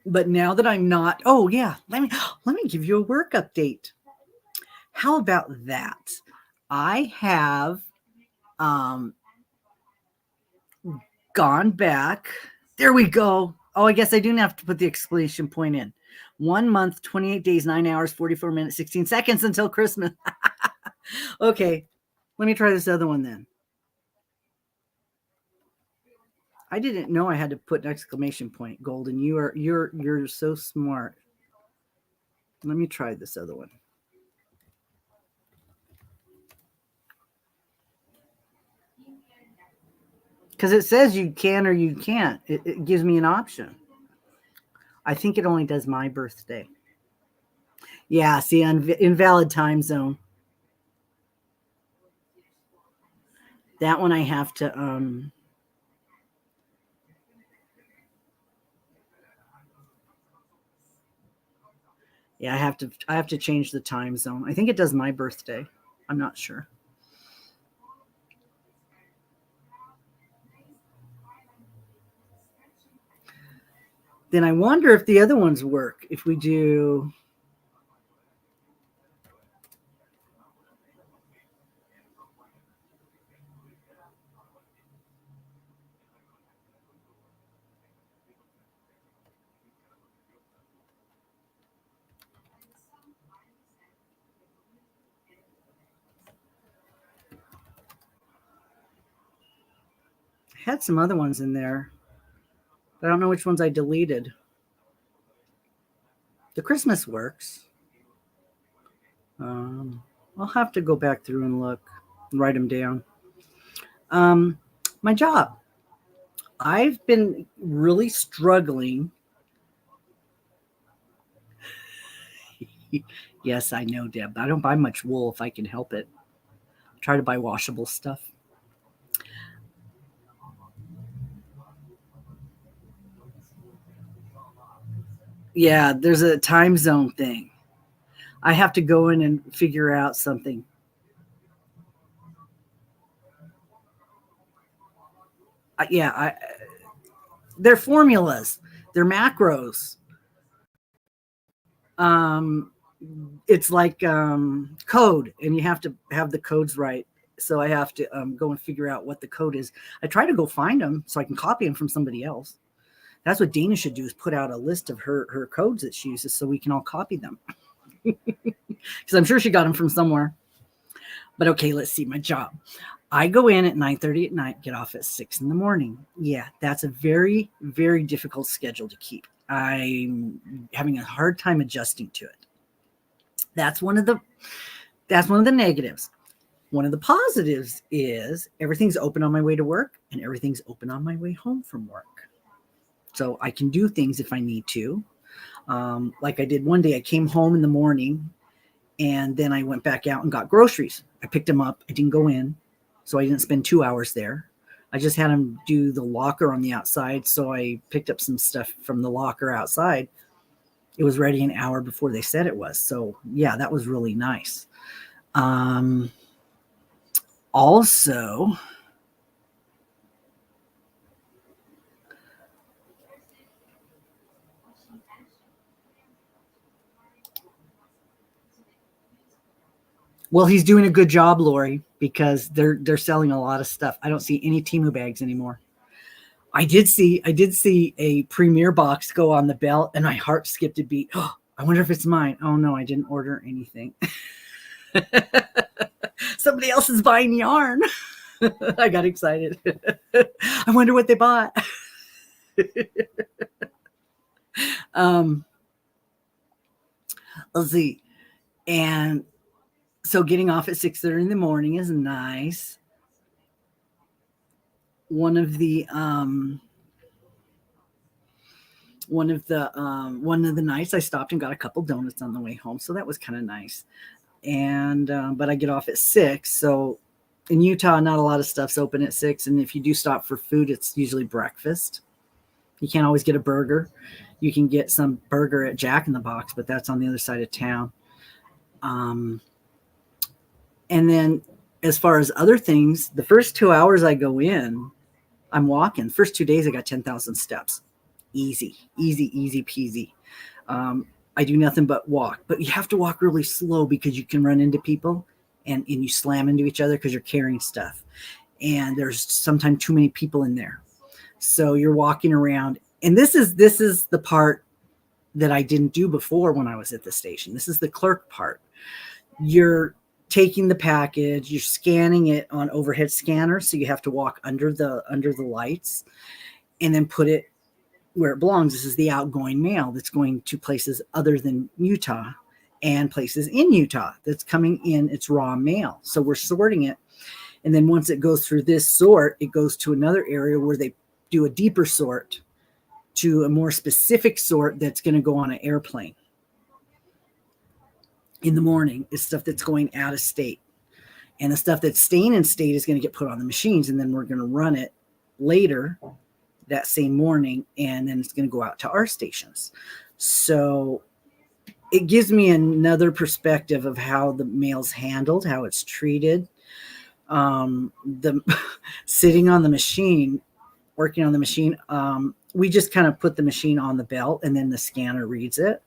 But now that I'm not, oh yeah, let me give you a work update. How about that? I have gone back. There we go. Oh, I guess I do have to put the exclamation point in. 1 month, 28 days, 9 hours, 44 minutes, 16 seconds until Christmas. Okay, let me try this other one then. I didn't know I had to put an exclamation point. Golden, you're so smart. Let me try this other one. Because it says you can or you can't. It gives me an option. I think it only does my birthday. Yeah, see, invalid time zone. That one I have to yeah, I have to change the time zone. I think it does my birthday. I'm not sure. Then I wonder if the other ones work. If we do I had some other ones in there, but I don't know which ones I deleted. The Christmas works. I'll have to go back through and look and write them down. My job. I've been really struggling. Yes, I know, Deb. I don't buy much wool if I can help it. I try to buy washable stuff. Yeah, there's a time zone thing. I have to go in and figure out something. They're formulas. They're macros. It's like code, and you have to have the codes right. So I have to go and figure out what the code is. I try to go find them so I can copy them from somebody else. That's what Dana should do, is put out a list of her codes that she uses so we can all copy them. Because I'm sure she got them from somewhere. But okay, let's see. My job. I go in at 9:30 at night, get off at 6 in the morning. Yeah, that's a very, very difficult schedule to keep. I'm having a hard time adjusting to it. That's one of the negatives. One of the positives is everything's open on my way to work and everything's open on my way home from work. So I can do things if I need to. Like I did one day, I came home in the morning and then I went back out and got groceries. I picked them up. I didn't go in, so I didn't spend 2 hours there. I just had them do the locker on the outside. So I picked up some stuff from the locker outside. It was ready an hour before they said it was. So yeah, that was really nice. Also, well, he's doing a good job, Lori, because they're selling a lot of stuff. I don't see any Temu bags anymore. I did see a Premier box go on the belt, and my heart skipped a beat. Oh, I wonder if it's mine. Oh no, I didn't order anything. Somebody else is buying yarn. I got excited. I wonder what they bought. Let's see. And so getting off at 6:30 in the morning is nice. One of the nights I stopped and got a couple donuts on the way home, so that was kind of nice. And but I get off at 6, so in Utah not a lot of stuff's open at 6, and if you do stop for food, it's usually breakfast. You can't always get a burger. You can get some burger at Jack in the Box, but that's on the other side of town. And then as far as other things, the first 2 hours I go in, I'm walking. First 2 days I got 10,000 steps. Easy peasy. I do nothing but walk, but you have to walk really slow because you can run into people and you slam into each other because you're carrying stuff. And there's sometimes too many people in there. So you're walking around. And this is the part that I didn't do before when I was at the station. This is the clerk part. You're taking the package, you're scanning it on overhead scanner. So you have to walk under the lights and then put it where it belongs. This is the outgoing mail that's going to places other than Utah and places in Utah that's coming in. It's raw mail. So we're sorting it. And then once it goes through this sort, it goes to another area where they do a deeper sort to a more specific sort that's going to go on an airplane. In the morning is stuff that's going out of state. And the stuff that's staying in state is going to get put on the machines. And then we're going to run it later that same morning, and then it's going to go out to our stations. So it gives me another perspective of how the mail's handled, how it's treated. The sitting on the machine, working on the machine, we just kind of put the machine on the belt, and then the scanner reads it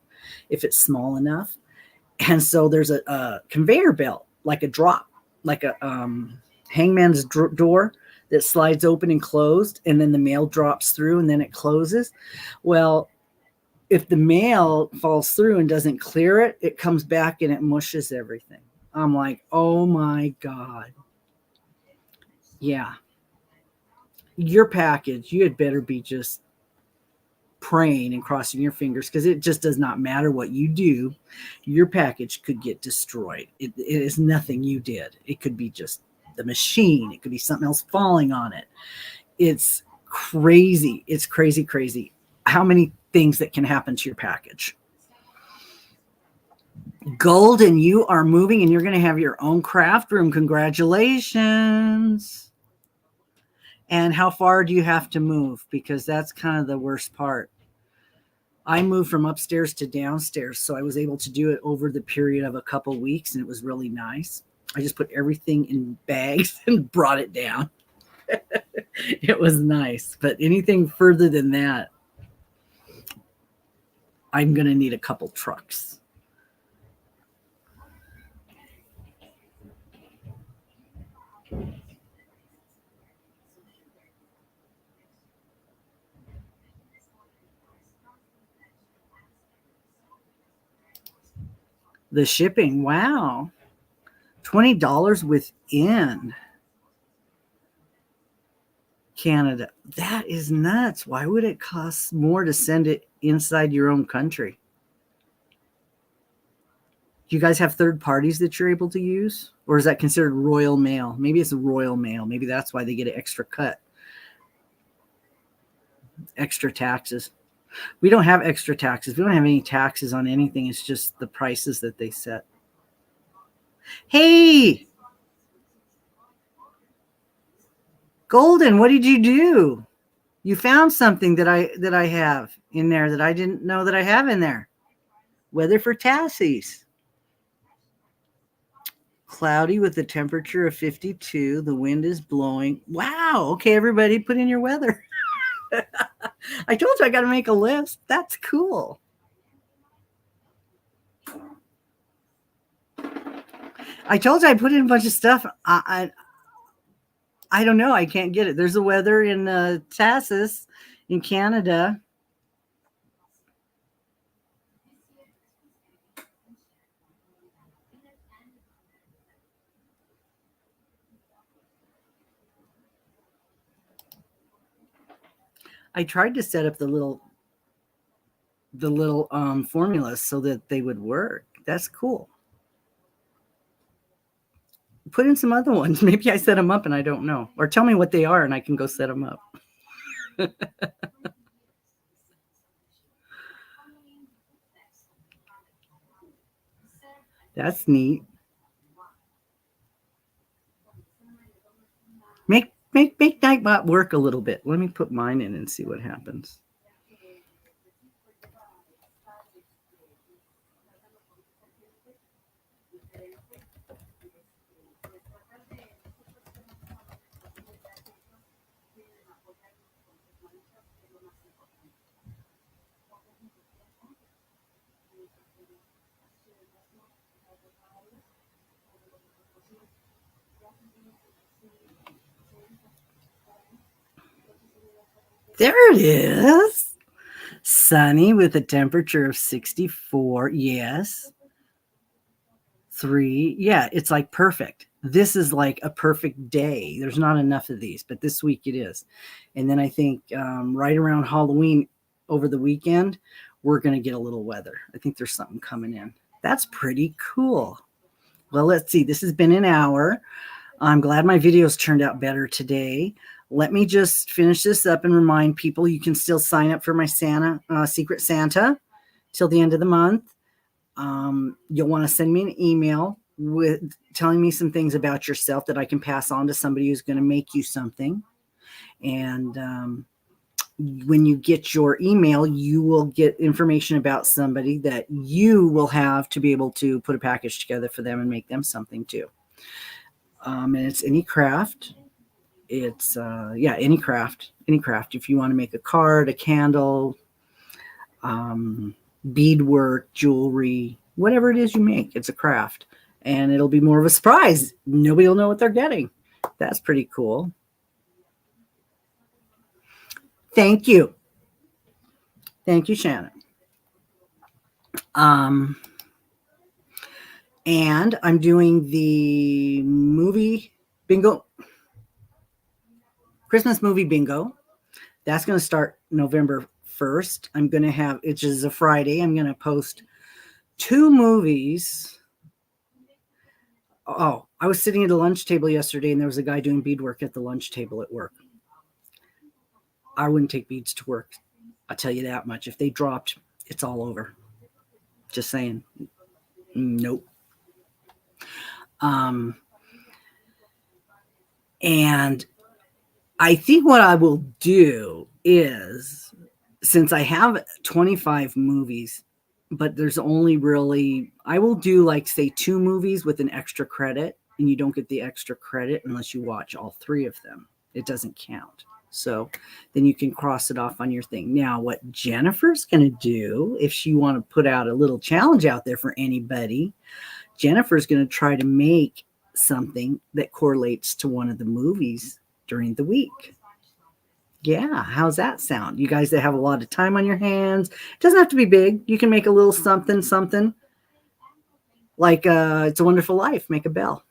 if it's small enough. And so there's a conveyor belt, like a drop, like a hangman's door that slides open and closed, and then the mail drops through and then it closes. Well, if the mail falls through and doesn't clear it, it comes back and it mushes everything. I'm like, oh my God. Yeah. Your package, you had better be just praying and crossing your fingers, because it just does not matter what you do. Your package could get destroyed. It is nothing you did. It could be just the machine. It could be something else falling on it. It's crazy. It's crazy how many things that can happen to your package. Golden, you are moving and you're going to have your own craft room. Congratulations. And how far do you have to move? Because that's kind of the worst part. I moved from upstairs to downstairs, so I was able to do it over the period of a couple weeks, and it was really nice. I just put everything in bags and brought it down. It was nice. But anything further than that, I'm going to need a couple trucks. The shipping, wow. $20 within Canada. That is nuts. Why would it cost more to send it inside your own country? Do you guys have third parties that you're able to use? Or is that considered Royal Mail? Maybe it's a Royal Mail. Maybe that's why they get an extra cut. Extra taxes. We don't have extra taxes. We don't have any taxes on anything. It's just the prices that they set. Hey, Golden, what did you do? You found something that I have in there that I didn't know that I have in there. Weather for Tassies. Cloudy with a temperature of 52. The wind is blowing. Wow. Okay, everybody, put in your weather. I told you I got to make a list. That's cool. I told you I put in a bunch of stuff. I don't know. I can't get it. There's the weather in Tassis in Canada. I tried to set up the little formulas so that they would work. That's cool. Put in some other ones. Maybe I set them up and I don't know. Or tell me what they are and I can go set them up. That's neat. Make Nightbot work a little bit. Let me put mine in and see what happens. There it is. Sunny with a temperature of 64. Yes. 3. Yeah, it's like perfect. This is like a perfect day. There's not enough of these, but this week it is. And then I think right around Halloween over the weekend, we're going to get a little weather. I think there's something coming in. That's pretty cool. Well, let's see. This has been an hour. I'm glad my videos turned out better today. Let me just finish this up and remind people you can still sign up for my Secret Santa till the end of the month. You'll want to send me an email with telling me some things about yourself that I can pass on to somebody who's going to make you something. And when you get your email, you will get information about somebody that you will have to be able to put a package together for them and make them something too. And it's any craft. It's any craft. If you want to make a card, a candle, beadwork, jewelry, whatever it is you make, it's a craft. And it'll be more of a surprise. Nobody will know what they're getting. That's pretty cool. Thank you. Thank you, Shannon. And I'm doing the movie bingo, Christmas movie bingo. That's going to start November 1st. I'm going to have, it is a Friday. I'm going to post 2 movies. Oh, I was sitting at a lunch table yesterday and there was a guy doing beadwork at the lunch table at work. I wouldn't take beads to work. I'll tell you that much. If they dropped, it's all over. Just saying. Nope. And I think what I will do is, since I have 25 movies, but there's only really, I will do like say 2 movies with an extra credit, and you don't get the extra credit unless you watch all 3 of them. It doesn't count. So then you can cross it off on your thing. Now, what Jennifer's going to do, if she want to put out a little challenge out there for anybody, Jennifer's going to try to make something that correlates to one of the movies during the week. Yeah, how's that sound? You guys that have a lot of time on your hands, it doesn't have to be big. You can make a little something like It's a Wonderful Life. Make a bell.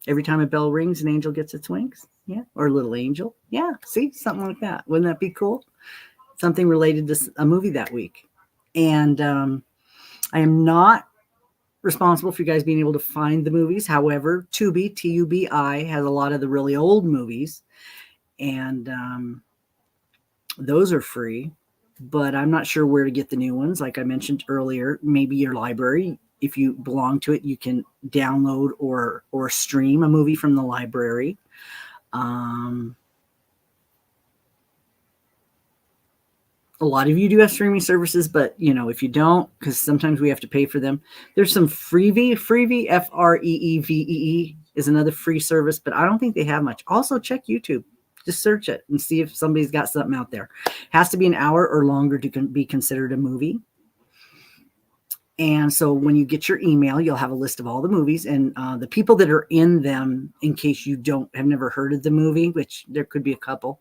Every time a bell rings, an angel gets its wings. Yeah, or a little angel. Yeah, see, something like that. Wouldn't that be cool? Something related to a movie that week. And I am not responsible for you guys being able to find the movies. However, Tubi, T-U-B-I, has a lot of the really old movies. And those are free. but I'm not sure where to get the new ones. Like I mentioned earlier, maybe your library, if you belong to it, you can download or stream a movie from the library. A lot of you do have streaming services, but if you don't, because sometimes we have to pay for them, there's some Freevee, Freevee is another free service, but I don't think they have much. Also check YouTube, just search it and see if somebody's got something out there. It has to be an hour or longer to be considered a movie. And so when you get your email, you'll have a list of all the movies and the people that are in them, in case you have never heard of the movie, which there could be a couple.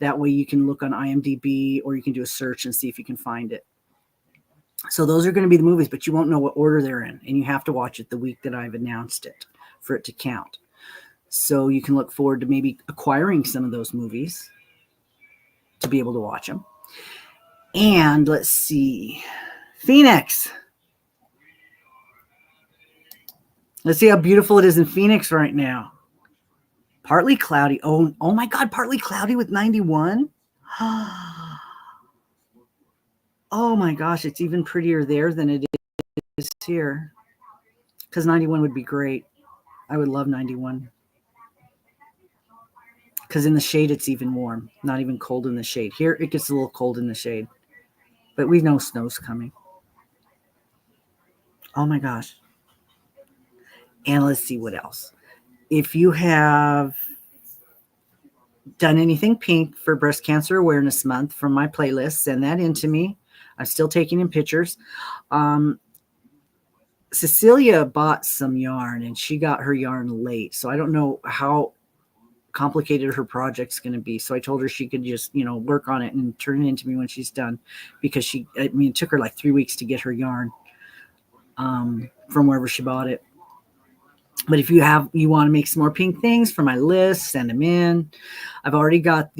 That way you can look on IMDb or you can do a search and see if you can find it. So those are going to be the movies, but you won't know what order they're in. And you have to watch it the week that I've announced it for it to count. So you can look forward to maybe acquiring some of those movies to be able to watch them. And let's see. Phoenix. Let's see how beautiful it is in Phoenix right now. Partly cloudy. Oh my God, partly cloudy with 91. Oh my gosh, it's even prettier there than it is here. Because 91 would be great. I would love 91. Because in the shade, it's even warm. Not even cold in the shade. Here, it gets a little cold in the shade. But we know snow's coming. Oh my gosh. And let's see what else. If you have done anything pink for Breast Cancer Awareness Month from my playlist, send that in to me. I'm still taking in pictures. Cecilia bought some yarn and she got her yarn late. So I don't know how complicated her project's going to be. So I told her she could just, work on it and turn it into me when she's done, because it took her like 3 weeks to get her yarn from wherever she bought it. But if you want to make some more pink things for my list, send them in. I've already got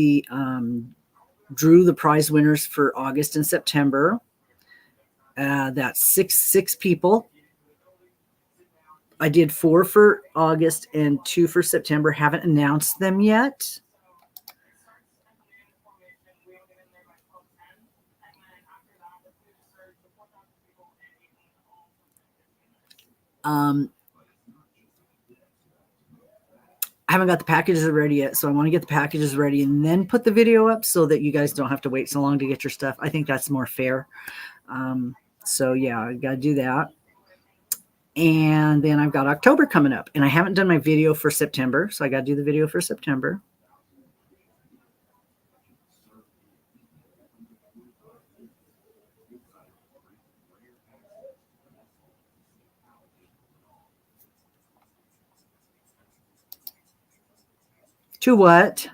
drew the prize winners for August and September. That's six people. I did 4 for August and 2 for September. Haven't announced them yet. I haven't got the packages ready yet, so I want to get the packages ready and then put the video up so that you guys don't have to wait so long to get your stuff. I think that's more fair. So yeah, I got to do that. And then I've got October coming up, and I haven't done my video for September, so I got to do the video for September. To what?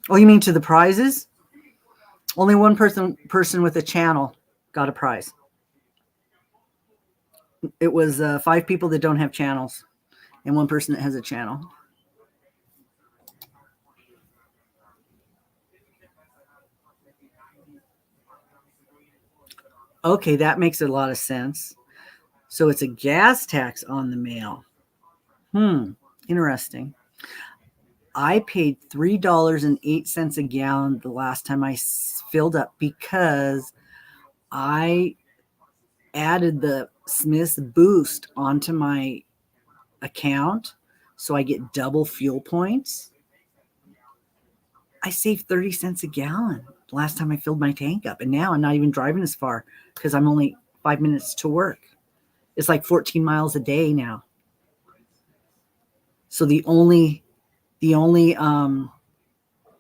Oh, you mean to the prizes? Only one person with a channel got a prize. It was 5 people that don't have channels and 1 person that has a channel. Okay, that makes a lot of sense. So it's a gas tax on the mail. Interesting. I paid $3.08 a gallon the last time I filled up because I added the Smith's Boost onto my account, so I get double fuel points. I saved 30 cents a gallon the last time I filled my tank up, and now I'm not even driving as far because I'm only 5 minutes to work. It's like 14 miles a day now. So the only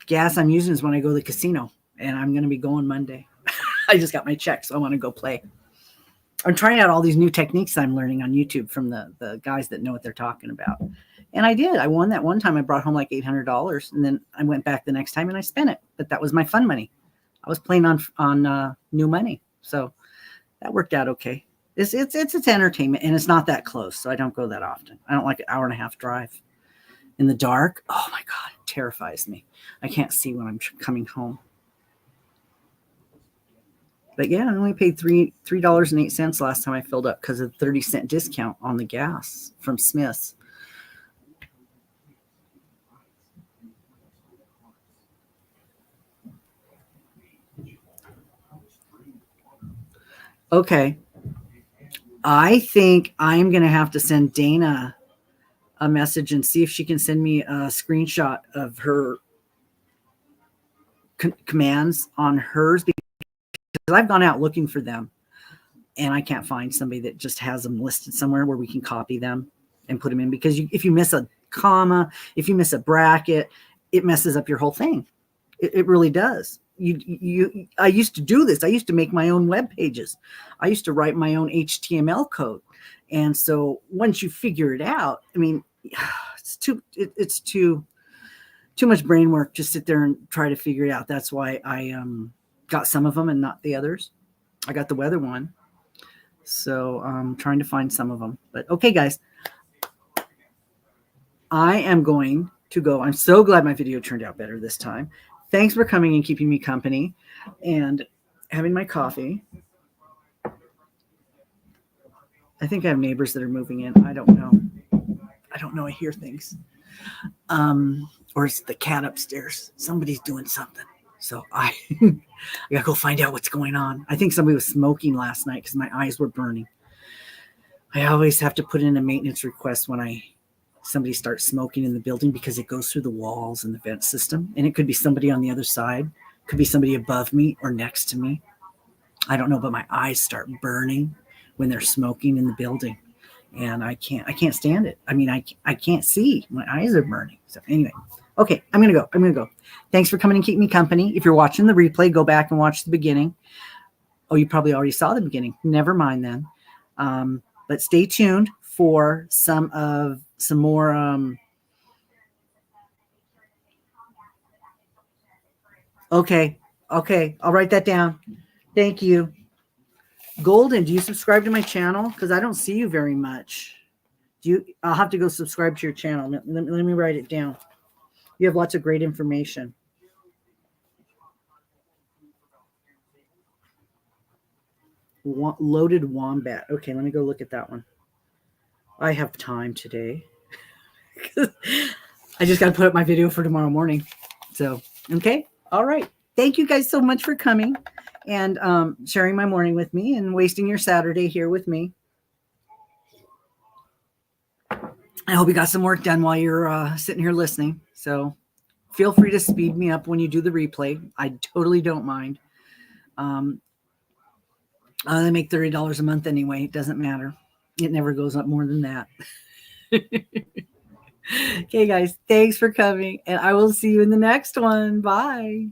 gas I'm using is when I go to the casino, and I'm going to be going Monday. I just got my check, so I want to go play. I'm trying out all these new techniques I'm learning on YouTube from the guys that know what they're talking about. And I did. I won that one time. I brought home like $800, and then I went back the next time and I spent it. But that was my fun money. I was playing on new money, so that worked out okay. It's entertainment, and it's not that close, so I don't go that often. I don't like an hour and a half drive in the dark. Oh my God, it terrifies me. I can't see when I'm coming home. But yeah, I only paid $3.08 last time I filled up because of the 30-cent discount on the gas from Smith's. Okay. I think I'm going to have to send Dana a message and see if she can send me a screenshot of her commands on hers, because I've gone out looking for them and I can't find somebody that just has them listed somewhere where we can copy them and put them in, because if you miss a comma, if you miss a bracket, it messes up your whole thing. It really does. I used to do this. I used to make my own web pages. I used to write my own HTML code. And so once you figure it out, I mean, it's too much brain work to sit there and try to figure it out. That's why I got some of them and not the others. I got the weather one. So I'm trying to find some of them. But okay, guys, I am going to go. I'm so glad my video turned out better this time. Thanks for coming and keeping me company and having my coffee. I think I have neighbors that are moving in. I don't know. I hear things. Or it's the cat upstairs. Somebody's doing something. So I gotta go find out what's going on. I think somebody was smoking last night because my eyes were burning. I always have to put in a maintenance request when somebody starts smoking in the building, because it goes through the walls and the vent system, and it could be somebody on the other side, could be somebody above me or next to me. I don't know, but my eyes start burning when they're smoking in the building, and I can't stand it. I mean, I can't see. My eyes are burning. So anyway, okay, I'm gonna go. Thanks for coming and keeping me company. If you're watching the replay, go back and watch the beginning. Oh, you probably already saw the beginning. Never mind then. But stay tuned for some more. Okay. I'll write that down. Thank you. Golden, do you subscribe to my channel? Because I don't see you very much. I'll have to go subscribe to your channel. Let me write it down. You have lots of great information. Loaded wombat. Okay, let me go look at that one. I have time today. I just got to put up my video for tomorrow morning. So, okay. All right. Thank you guys so much for coming and sharing my morning with me and wasting your Saturday here with me. I hope you got some work done while you're sitting here listening. So feel free to speed me up when you do the replay. I totally don't mind. They make $30 a month anyway. It doesn't matter. It never goes up more than that. Okay, guys, thanks for coming, and I will see you in the next one. Bye.